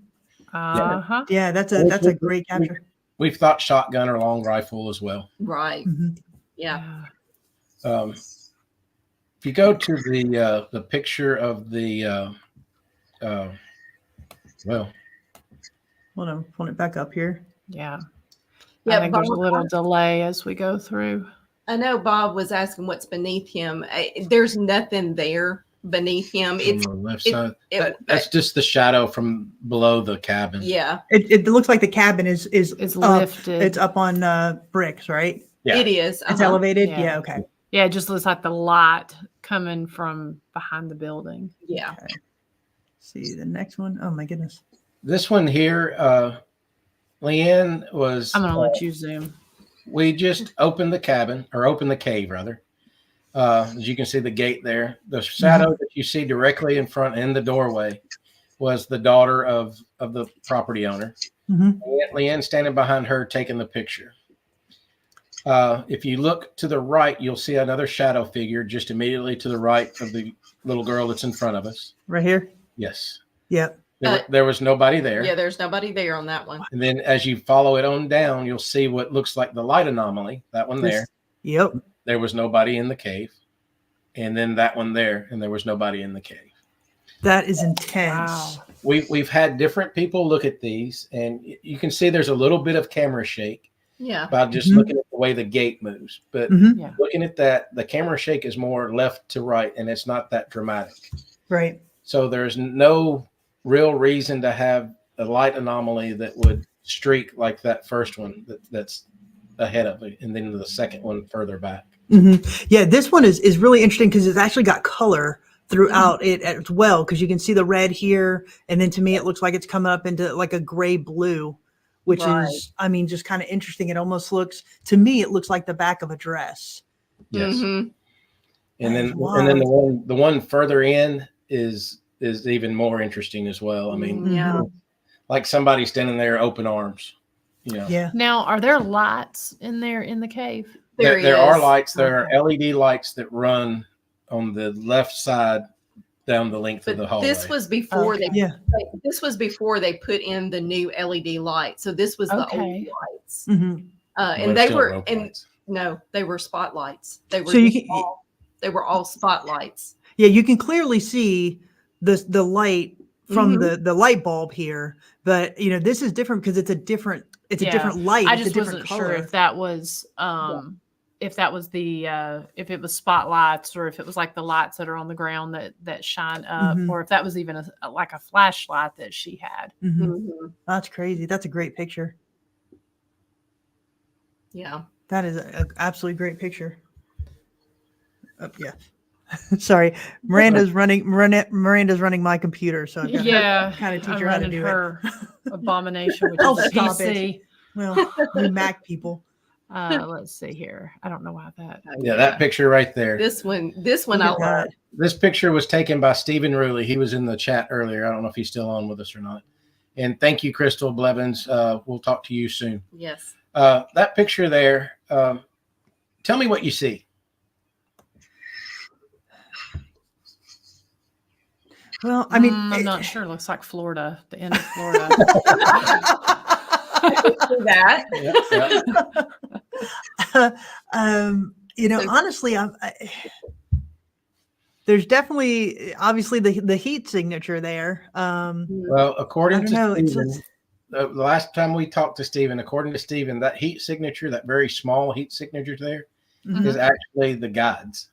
Uh-huh.
Yeah, that's a great capture.
we've thought shotgun or long rifle as well.
Right.
Mhm.
Yeah.
If you go to the picture of the well,
Hold on, pulling it back up here.
Yeah.
Yeah,
I think there's a little delay as we go through.
I know Bob was asking what's beneath him. There's nothing there beneath him.
On
It's
the left
it-
side.
it-
That's just the shadow from below the cabin.
yeah,
It looks like the cabin is
It's
up.
lifted.
It's up on bricks, right?
Yeah.
it is.
It's
uh-huh.
elevated.
Yeah.
Yeah. Okay.
Yeah, it just looks like the light coming from behind the building.
Yeah.
See the next one. Oh my goodness.
This one here, Leanne was.
I'm gonna let you zoom.
We just opened the cabin, or opened the cave rather. As you can see the gate there, the shadow that you see directly in front in the doorway was the daughter of the property owner.
Mhm.
Leanne standing behind her taking the picture. If you look to the right, you'll see another shadow figure just immediately to the right of the little girl that's in front of us.
Right here.
Yes.
Yep.
There was nobody there.
Yeah, there's nobody there on that one.
And then as you follow it on down, you'll see what looks like the light anomaly. That one there.
Yep.
There was nobody in the cave. And then that one there, and there was nobody in the cave.
That is intense.
Wow.
We've had different people look at these, and you can see there's a little bit of camera shake
Yeah.
by just
Mhm.
looking at the way the gate moves. But
Mhm.
Yeah.
looking at that, the camera shake is more left to right, and it's not that dramatic.
Right.
So there's no real reason to have a light anomaly that would streak like that first one that's ahead of it, and then the second one further back.
Yeah, this one is really interesting because it's actually got color throughout it as well, because you can see the red here, and then to me it looks like it's coming up into like a gray blue, which
Right.
is, I mean, just kind of interesting. It almost looks, to me, it looks like the back of a dress.
Yes.
Mhm.
And
That
then
is
the one further in is even more interesting as well. I mean,
Yeah.
like somebody standing there open arms. You know.
Yeah.
Now, are there lights in there in the cave?
There are
is.
lights. There
Okay.
are LED lights that run on the left side down the length of the
But
hallway.
this was before
Okay.
Yeah.
this was before they put in the new LED light. So this was the old
Okay.
lights.
hmm
Well,
And
they're
they
still
were
rope
and
lights.
no, they were spotlights. They were
So you
just
can-
they were all spotlights.
Yeah, you can clearly see the light from the light bulb here, but you know, this is different because it's a different light.
I
It's a
just
different
wasn't sure
color.
if that was the if it was spotlights or if it was like the lights that are on the ground that shine up,
Mhm.
or if that was even like a flashlight that she had.
Mhm.
Mhm.
That's crazy. That's a great picture.
Yeah.
That is an absolutely great picture. Yeah. Sorry, Miranda's running my computer, so I've got
Yeah,
to kind of teach
I'm
her how to
running
do
her abomination, which
Oh,
is a
stop it.
PC.
it. Well, you Mac people.
Let's see here. I don't know why that.
Yeah, that picture right there.
This one
Look
I
at
love.
that.
This picture was taken by Stephen Ruley. He was in the chat earlier. I don't know if he's still on with us or not. And thank you, Crystal Blevins. We'll talk to you soon.
Yes.
That picture there, tell me what you see.
Well, I mean,
I'm not sure. It looks like Florida, the end of Florida.
See that.
You know,
So-
honestly, there's definitely obviously the heat signature there.
Well,
I
according
don't know.
to
It's
Stephen, the last time we talked to Stephen, according to Stephen, that heat signature, that very small heat signature there,
Mhm.
is actually the guides.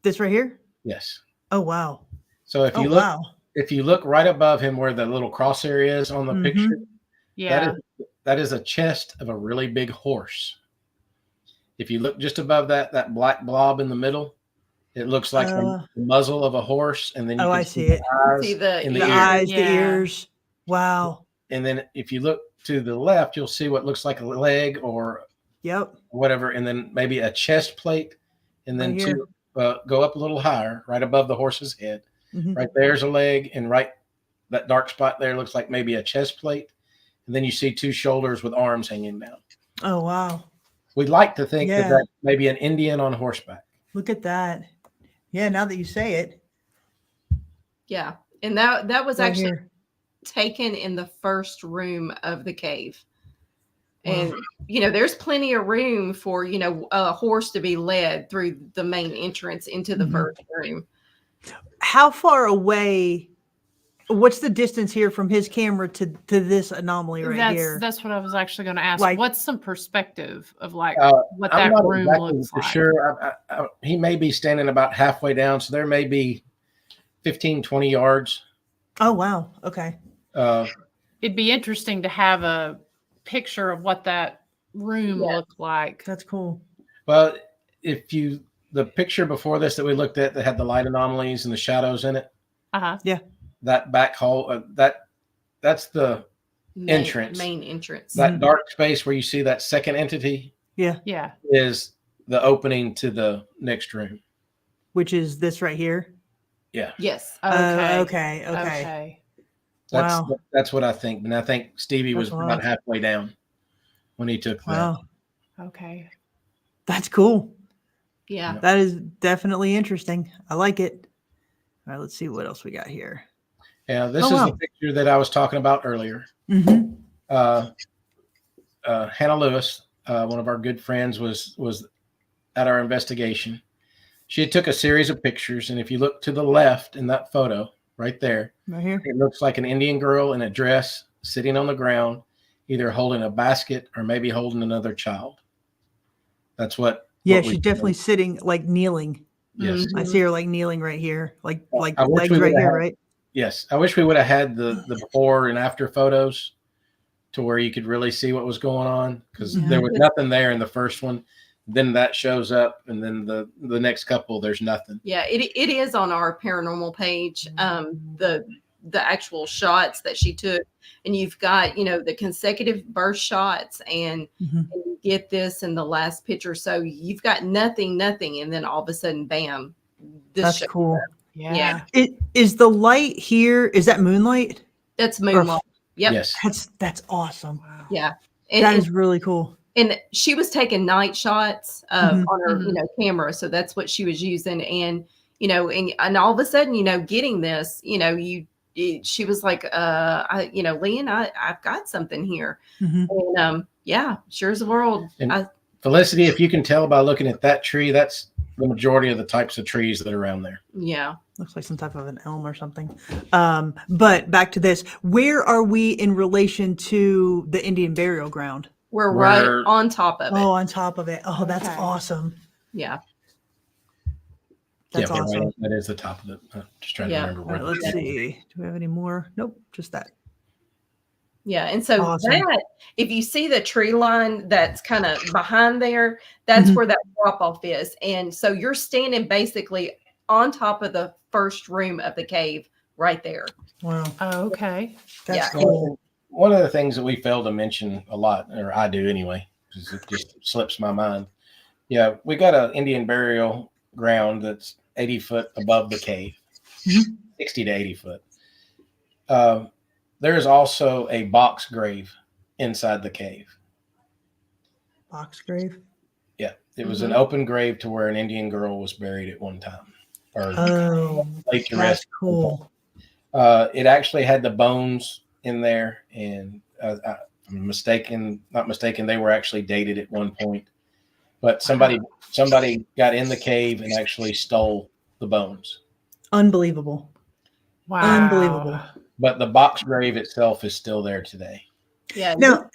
This right here.
Yes.
Oh wow.
So if
Oh
you look,
wow.
if you look right above him where the little crosshair is on the
Mhm.
picture,
Yeah.
that is a chest of a really big horse. If you look just above that black blob in the middle, it looks like the muzzle of a horse, and then you
Oh,
can
I see it.
eyes
See the
in
The
the ear.
eyes, the
Yeah.
ears. Wow.
And then if you look to the left, you'll see what looks like a leg or
Yep.
whatever, and then maybe a chest plate, and then
Right here.
go up a little higher, right above the horse's head.
Mhm.
Right there's a leg, and right that dark spot there looks like maybe a chest plate, and then you see two shoulders with arms hanging down.
Oh wow.
We'd like to think
Yeah.
that that's maybe an Indian on horseback.
Look at that. Yeah. Now that you say it,
Yeah. And that was
right
actually
here.
taken in the first room of the cave.
Wow.
And you know, there's plenty of room for, you know, a horse to be led through the main entrance into the
Mhm.
first room.
How far away what's the distance here from his camera to this anomaly right here?
That's what I was actually going to ask.
Like-
What's some perspective of like what
I'm
that
not
room
exactly
looks
for
like?
sure. He may be standing about halfway down, so there may be 15, 20 yards.
Oh wow. Okay.
It'd be interesting to have a picture of what that room looked like.
That's cool.
Well, the picture before this that we looked at that had the light anomalies and the shadows in it,
Uh-huh.
that back hole, that's the entrance.
Main entrance.
That dark space where you see that second entity
Yeah.
is the opening to the next room.
Which is this right here.
Yeah.
Yes.
Okay.
Okay.
That's
Wow.
that's what I think. And I think Stevie was
That's wild.
about halfway down when he took that.
Wow.
Okay.
That's cool.
Yeah.
That is definitely interesting. I like it. All right, let's see what else we got here.
Yeah, this
Oh,
is
wow.
the picture that I was talking about earlier.
Mm-hmm.
Hannah Lewis, one of our good friends, was at our investigation. She took a series of pictures, and if you look to the left in that photo, right there,
Right here.
it looks like an Indian girl in a dress sitting on the ground, either holding a basket or maybe holding another child. That's what.
Yeah,
what we
she's definitely
found.
sitting, like kneeling.
Yes.
I see her like kneeling right here, like
I wish
legs
we
right
would've
here,
had-
right?
Yes. I wish we would have had the before and after photos to where you could really see what was going on, because
Yeah.
there was nothing there in the first one. Then that shows up, and then the next couple, there's nothing.
Yeah, it is on our paranormal page. The actual shots that she took, and you've got the consecutive burst shots, and
Mhm.
you get this in the last picture. So you've got nothing, and then all of a sudden, bam!
That's
shows
cool.
up.
Yeah.
It is the light here. Is that moonlight?
That's moonlight. Yep.
Yes.
That's awesome.
Wow.
Yeah.
That is really cool.
And she was taking night shots
Mhm.
on her,
Mhm.
camera. So that's what she was using. And, and all of a sudden, getting this, she was like, Leon, I've got something here.
Mhm.
And, sure as the world.
And Felicity, if you can tell by looking at that tree, that's the majority of the types of trees that are around there.
Yeah.
Looks like some type of an elm or something. But back to this. Where are we in relation to the Indian burial ground?
We're right on top of it.
Oh, on top of it. Oh, that's
Okay.
awesome.
Yeah.
That's
yeah,
awesome.
right, that is the top of it. I'm just trying
Yeah.
to remember
All
where.
right, let's see. Do we have any more? Nope, just that.
Yeah. And so
Awesome.
that, if you see the tree line that's kind of behind there, that's
Mhm.
where that drop off is. And so you're standing basically on top of the first room of the cave right there.
Wow,
Oh, okay.
that's
Yeah.
cool.
One of the things that we fail to mention a lot, or I do anyway, because it just slips my mind. Yeah, we got an Indian burial ground that's 80 foot above the cave,
Mhm.
60 to 80 foot. There is also a box grave inside the cave.
Box grave.
Yeah, it was an open grave to where an Indian girl was buried at one time, or
Oh,
laid to
that's
rest.
cool.
It actually had the bones in there, and I'm not mistaken, they were actually dated at one point. But somebody got in the cave and actually stole the bones.
Unbelievable.
Wow.
Unbelievable.
But the box grave itself is still there today.
Yeah.
Now,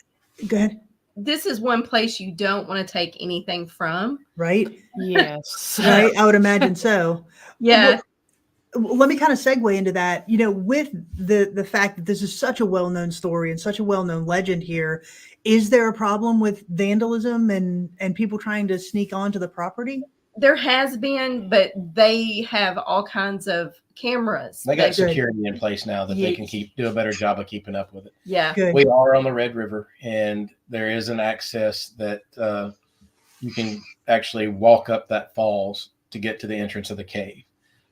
go ahead.
This is one place you don't want to take anything from.
Right?
Yes.
Right? I would imagine so.
Yeah.
Well, let me kind of segue into that. With the fact that this is such a well-known story and such a well-known legend here, is there a problem with vandalism and people trying to sneak onto the property?
There has been, but they have all kinds of cameras.
They got
Good.
security in place now that they
Yeah.
can do a better job of keeping up with it.
Yeah.
Good.
We are on the Red River, and there is an access that you can actually walk up that falls to get to the entrance of the cave.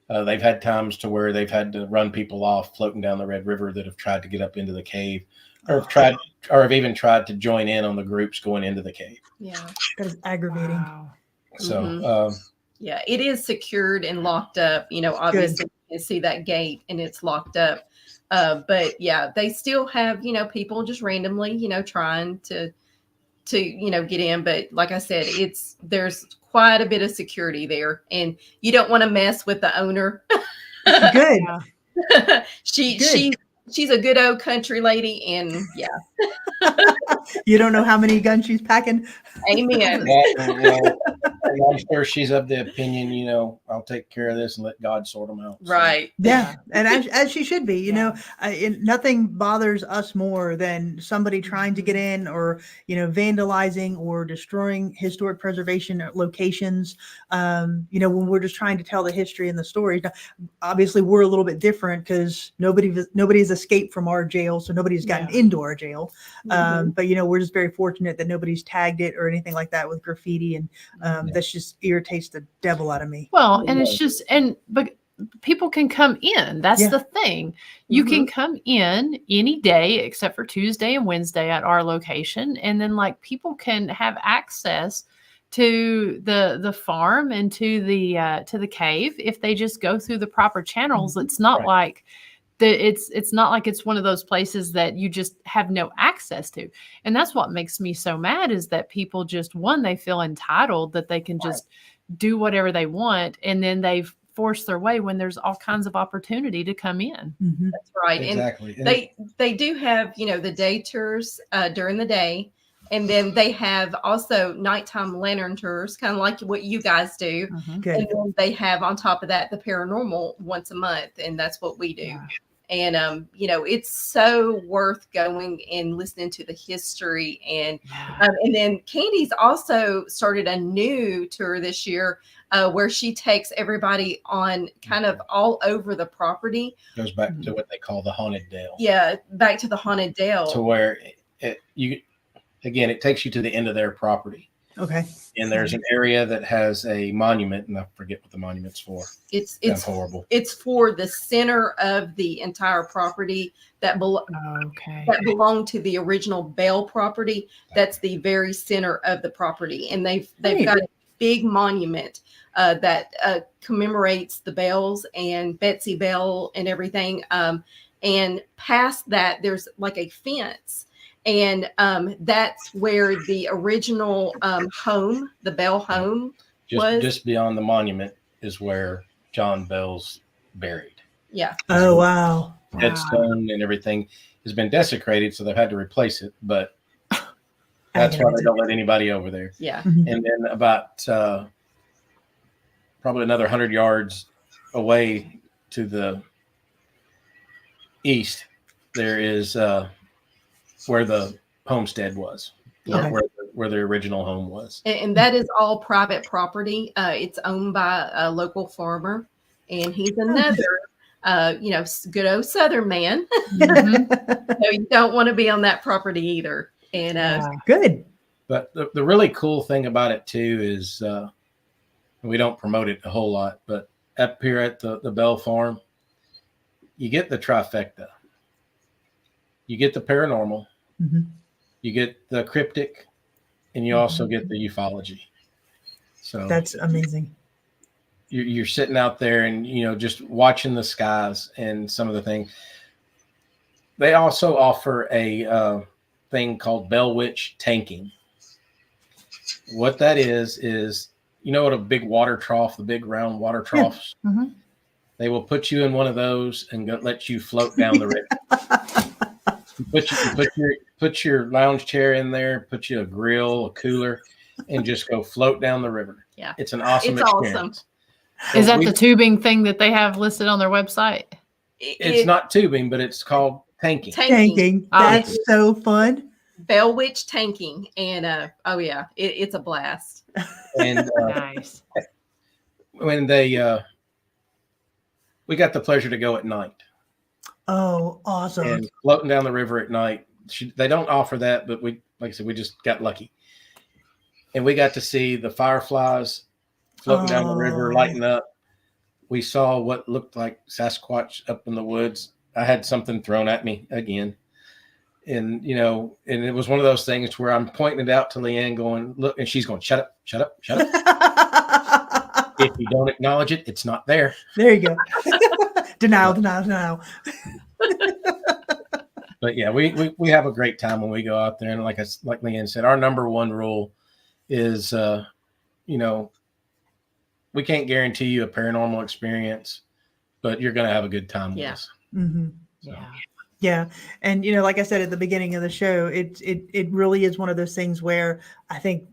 They've had times to where they've had to run people off floating down the Red River that have tried to get up into the cave, or have even tried to join in on the groups going into the cave.
Yeah.
That is aggravating.
Wow.
So
Yeah. It is secured and locked up. Obviously you can see that gate and it's locked up. But yeah, they still have, people just randomly, trying to get in. But like I said, there's quite a bit of security there, and you don't want to mess with the owner.
Good.
Yeah.
Good.
She's a good old country lady, and yeah,
You don't know how many guns she's packing.
amen.
And I'm sure she's of the opinion, I'll take care of this and let God sort them out. So,
Right.
Yeah, and as she should be,
Yeah.
nothing bothers us more than somebody trying to get in, or vandalizing or destroying historic preservation locations. When we're just trying to tell the history and the stories. Now, obviously, we're a little bit different because nobody's escaped from our jail, so nobody's gotten
Yeah.
into our jail.
Mhm.
But we're just very fortunate that nobody's tagged it or anything like that with graffiti, and that's just irritates the devil out of me.
Well, and it's just, but people can come in. That's
Yeah.
the thing. You can
Mhm.
come in any day except for Tuesday and Wednesday at our location. And then like people can have access to the farm and to the cave if they just go through the proper channels. It's not
Right.
like it's not like it's one of those places that you just have no access to. And that's what makes me so mad, is that people just, one, they feel entitled that they can just do whatever they want, and then they've forced their way when there's all kinds of opportunity to come in.
Mhm.
That's right.
exactly.
And they do have, the day tours during the day. And then they have also nighttime lantern tours, kind of like what you guys do.
Good.
And then they have on top of that the paranormal once a month, and that's what we do.
Yeah.
And it's so worth going and listening to the history. And then Candy's also started a new tour this year, where she takes everybody on kind of all over the property.
Goes back to what they call the haunted dale.
Yeah, back to the haunted dale.
To where it takes you to the end of their property.
Okay.
And there's an area that has a monument, and I forget what the monument's for.
It's
That's horrible.
It's for the center of the entire property that
Okay.
that belonged to the original Bell property. That's the very center of the property, and they've
Hey.
got a big monument that commemorates the Bells and Betsy Bell and everything. And past that, there's like a fence. And that's where the original home, the Bell home, was.
Just beyond the monument is where John Bell's buried.
Yeah.
Oh, wow.
Headstone and everything has been desecrated, so they've had to replace it. But that's why they don't let anybody over there.
Yeah.
Mhm.
And then about probably another 100 yards away to the east, there is where the homestead was,
Yeah.
where the original home was.
And that is all private property. It's owned by a local farmer, and he's another, good old Southern man.
Mhm.
So you don't want to be on that property either. And
Good.
But the really cool thing about it too is we don't promote it a whole lot, but up here at the Bell Farm, you get the trifecta. You get the paranormal,
Mhm.
you get the cryptic, and you also get the ufology. So
That's amazing.
you're sitting out there and just watching the skies and some of the things. They also offer a thing called Bell Witch tanking. What that is what a big water trough, the big round water troughs.
Mhm.
They will put you in one of those and let you float down the river. You put your lounge chair in there, put you a grill, a cooler, and just go float down the river.
Yeah.
It's an awesome
It's
experience.
awesome.
Is that the tubing thing that they have listed on their website?
It's not tubing, but it's called tanking.
Tanking.
Oh.
That's so fun.
Bell Witch tanking. And it's a blast.
And
Nice.
when we got the pleasure to go at night.
Oh, awesome.
And floating down the river at night. They don't offer that, but like I said, we just got lucky. And we got to see the fireflies floating down the river, lighting up. We saw what looked like Sasquatch up in the woods. I had something thrown at me again. And, and it was one of those things where I'm pointing it out to Leanne going, look, and she's going, shut up, shut up, shut up. If you don't acknowledge it, it's not there.
There you go. Denial.
But yeah, we have a great time when we go out there. And like Leanne said, our number one rule is, we can't guarantee you a paranormal experience, but you're going to have a good time with
Yeah.
us.
Mm-hmm.
Yeah.
Yeah. And, like I said at the beginning of the show, it really is one of those things where I think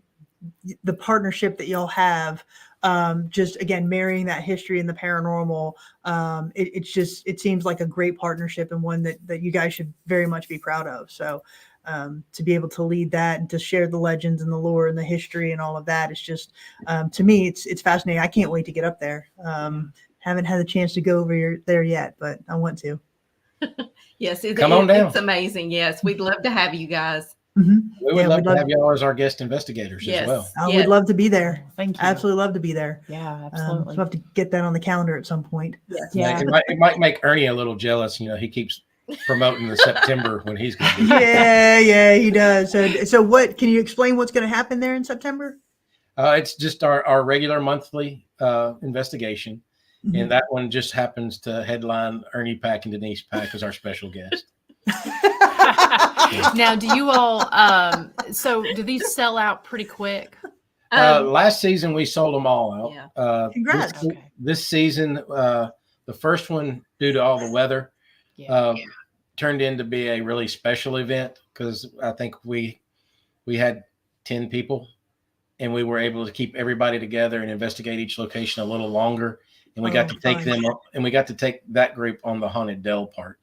the partnership that y'all have, just again, marrying that history and the paranormal, it seems like a great partnership and one that you guys should very much be proud of. So, to be able to lead that and to share the legends and the lore and the history and all of that, it's just, to me, it's fascinating. I can't wait to get up there. Haven't had a chance to go over there yet, but I want to.
Yes,
Come on down.
it's amazing. Yes, we'd love to have you guys.
Mm-hmm.
We would love to have y'all as our guest investigators
Yes.
as well.
I
Yes.
would love to be there.
Thank you.
Absolutely love to be there.
Yeah,
So we'll
absolutely.
have to get that on the calendar at some point.
Yes.
Yeah.
It might make Ernie a little jealous. He keeps promoting the September when he's going to be.
Yeah, he does. So what, can you explain what's going to happen there in September?
It's just our regular monthly investigation.
Mhm.
And that one just happens to headline Ernie Pack and Denise Pack as our special guest.
Now, do you all, so do these sell out pretty quick?
Last season, we sold them all out.
Yeah.
Congrats.
This season, the first one, due to all the weather, turned in to be a really special event because I think we had 10 people and we were able to keep everybody together and investigate each location a little longer. And we got to take them up, and we got to take that group on the haunted Dell part,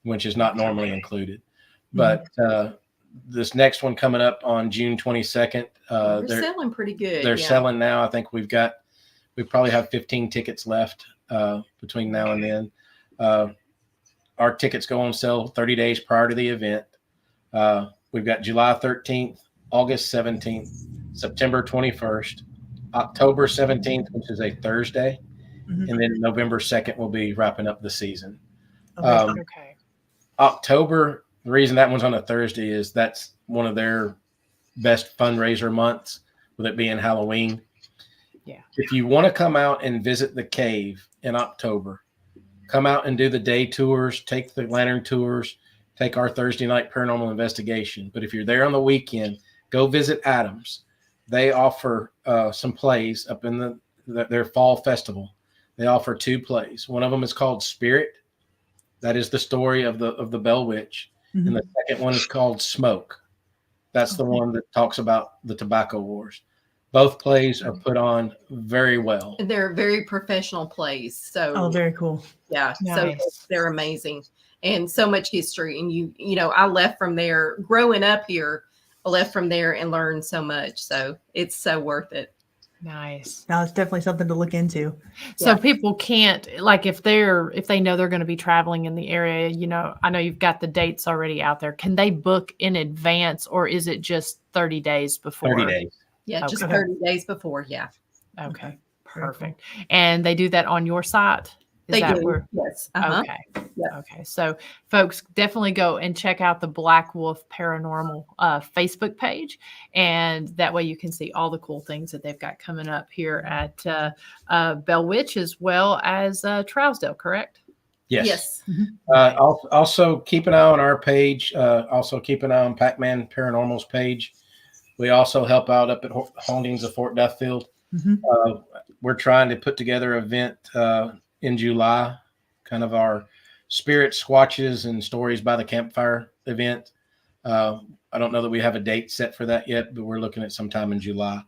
which is not normally included. But this next one coming up on June 22nd,
We're selling pretty good.
They're selling now. I think we probably have 15 tickets left between now and then. Our tickets go on sale 30 days prior to the event. We've got July 13th, August 17th, September 21st, October 17th, which is a Thursday, and then November 2nd will be wrapping up the season.
Okay.
October, the reason that one's on a Thursday is that's one of their best fundraiser months, with it being Halloween.
Yeah.
If you want to come out and visit the cave in October, come out and do the day tours, take the lantern tours, take our Thursday night paranormal investigation. But if you're there on the weekend, go visit Adams. They offer some plays up in their fall festival. They offer 2 plays. One of them is called Spirit. That is the story of the Bell Witch. And the second one is called Smoke. That's the one that talks about the tobacco wars. Both plays are put on very well.
And they're very professional plays. So
very cool.
yeah,
Nice.
so they're amazing and so much history. And I left from there growing up here. I left from there and learned so much. So it's so worth it.
Nice.
Now it's definitely something to look into.
So people can't, like, if they know they're going to be traveling in the area, I know you've got the dates already out there. Can they book in advance, or is it just 30 days before?
30 days.
Yeah, just
Okay.
30 days before. Yeah.
Okay. Perfect. And they do that on your site?
They do. Yes. Uh-huh.
Okay.
Yep.
Okay. So folks, definitely go and check out the Black Wolf Paranormal Facebook page. And that way you can see all the cool things that they've got coming up here at Bell Witch, as well as Trousdale, correct?
Yes.
Yes.
Also keep an eye on our page. Also keep an eye on Pac-Man Paranormal's page. We also help out up at Hauntings of Fort Duffield. We're trying to put together an event in July, kind of our spirit swatches and stories by the campfire event. I don't know that we have a date set for that yet, but we're looking at sometime in July.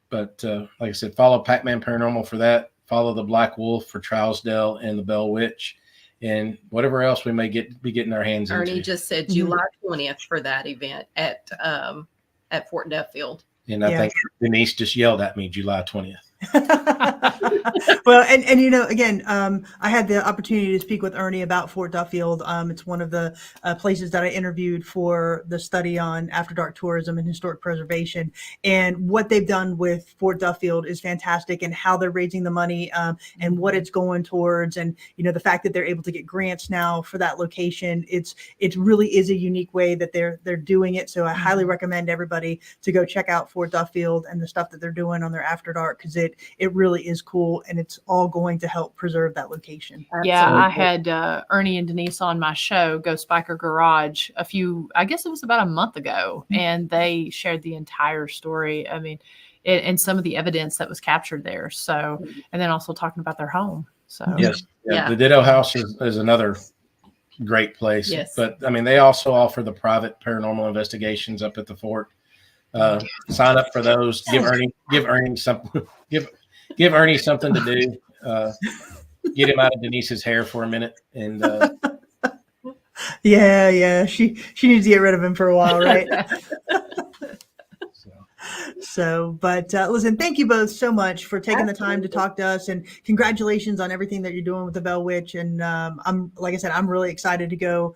But like I said, follow Pac-Man Paranormal for that. Follow the Black Wolf for Trousdale and the Bell Witch, and whatever else we may be getting our hands into.
Ernie just said July 20th for that event at Fort Duffield.
And I think Denise just yelled at me July 20th.
Well, and again, I had the opportunity to speak with Ernie about Fort Duffield. It's one of the places that I interviewed for the study on After Dark tourism and historic preservation. And what they've done with Fort Duffield is fantastic, and how they're raising the money and what it's going towards. And the fact that they're able to get grants now for that location, it really is a unique way that they're doing it. So I highly recommend everybody to go check out Fort Duffield and the stuff that they're doing on their After Dark, because it really is cool, and it's all going to help preserve that location.
Yeah, I had Ernie and Denise on my show, Go Spiker Garage, I guess it was about a month ago, and they shared the entire story. I mean, and some of the evidence that was captured there. So, and then also talking about their home. So
Yes.
Yeah.
The Ditto House is another great place.
Yes.
But I mean, they also offer the private paranormal investigations up at the fort. Sign up for those. Give Ernie something. Give Ernie something to do. Get him out of Denise's hair for a minute, and
Yeah. She needs to get rid of him for a while, right?
so.
So, but listen, thank you both so much for taking the time to talk to us, and congratulations on everything that you're doing with the Bell Witch. And I'm, like I said, I'm really excited to go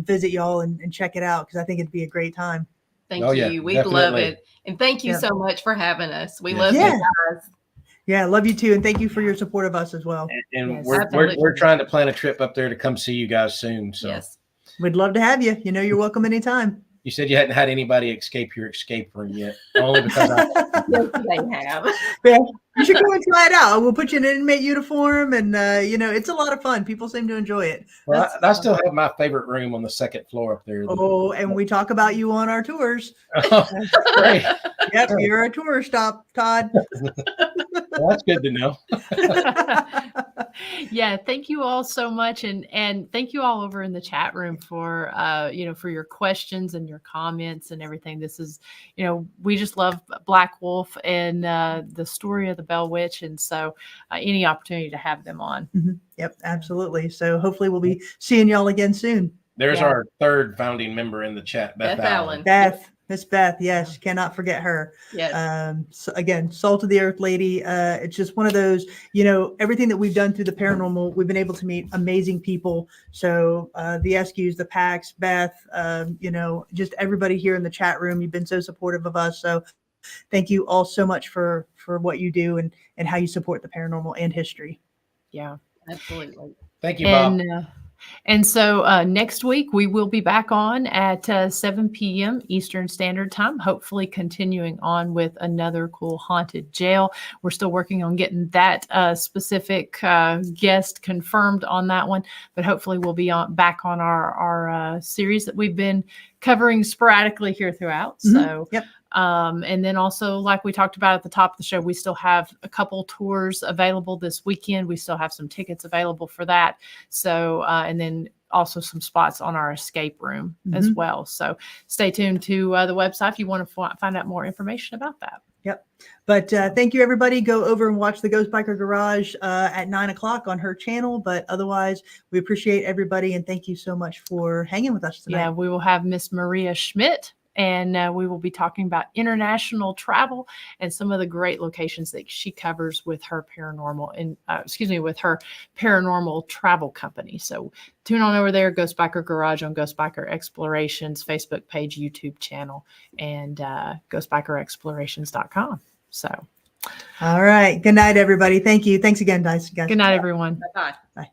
visit y'all and check it out, because I think it'd be a great time.
Thank
Oh, yeah,
you. We'd love
definitely.
it. And thank you
Yeah.
so much for having us. We
Yes.
love
Yeah.
you guys.
Yeah, love you too, and thank you for your support of us as well.
And
Yes,
we're
absolutely.
trying to plan a trip up there to come see you guys soon. So
Yes.
We'd love to have you. You know, you're welcome anytime.
you said you hadn't had anybody escape your escape room yet, only because
Yes, they have.
Yeah, you should go and try it out. We'll put you in an inmate uniform, and you know, it's a lot of fun. People seem to enjoy it.
well, I still have my favorite room on the second floor up there.
Oh, and we talk about you on our tours.
Great.
Yep, you're a tour stop, Todd.
Well, that's good to know.
yeah, thank you all so much, and thank you all over in the chat room for for your questions and your comments and everything. This is, we just love Black Wolf and the story of the Bell Witch, and so any opportunity to have them on.
Mhm. Yep, absolutely. So hopefully we'll be seeing y'all again soon.
There's
Yeah.
our third founding member in the chat, Beth
Beth
Allen.
Allen.
Beth, Miss Beth, yes, cannot forget her.
Yes.
So again, salt of the earth lady. It's just one of those, everything that we've done through the paranormal, we've been able to meet amazing people. So the Eskews, the Pax, Beth, just everybody here in the chat room, you've been so supportive of us. So thank you all so much for what you do and how you support the paranormal and history.
Yeah.
Absolutely.
Thank you, Bob.
And so next week we will be back on at 7 p.m. Eastern Standard Time, hopefully continuing on with another cool haunted jail. We're still working on getting that specific guest confirmed on that one, but hopefully we'll be back on our series that we've been covering sporadically here throughout. So
Yep.
And then also, like we talked about at the top of the show, we still have a couple tours available this weekend. We still have some tickets available for that. So, and then also some spots on our escape room as well. So stay tuned to the website if you want to find out more information about that.
Yep. But thank you, everybody. Go over and watch the Ghost Biker Garage at 9:00 on her channel. But otherwise, we appreciate everybody. And thank you so much for hanging with us tonight.
Yeah, we will have Miss Maria Schmidt. And we will be talking about international travel and some of the great locations that she covers with her with her paranormal travel company. So tune on over there, Ghost Biker Garage on Ghost Biker Explorations Facebook page, YouTube channel, and ghostbikerexplorations.com. So,
all right. Good night, everybody. Thank you. Thanks again, guys.
good night, everyone.
Bye-bye.
Bye.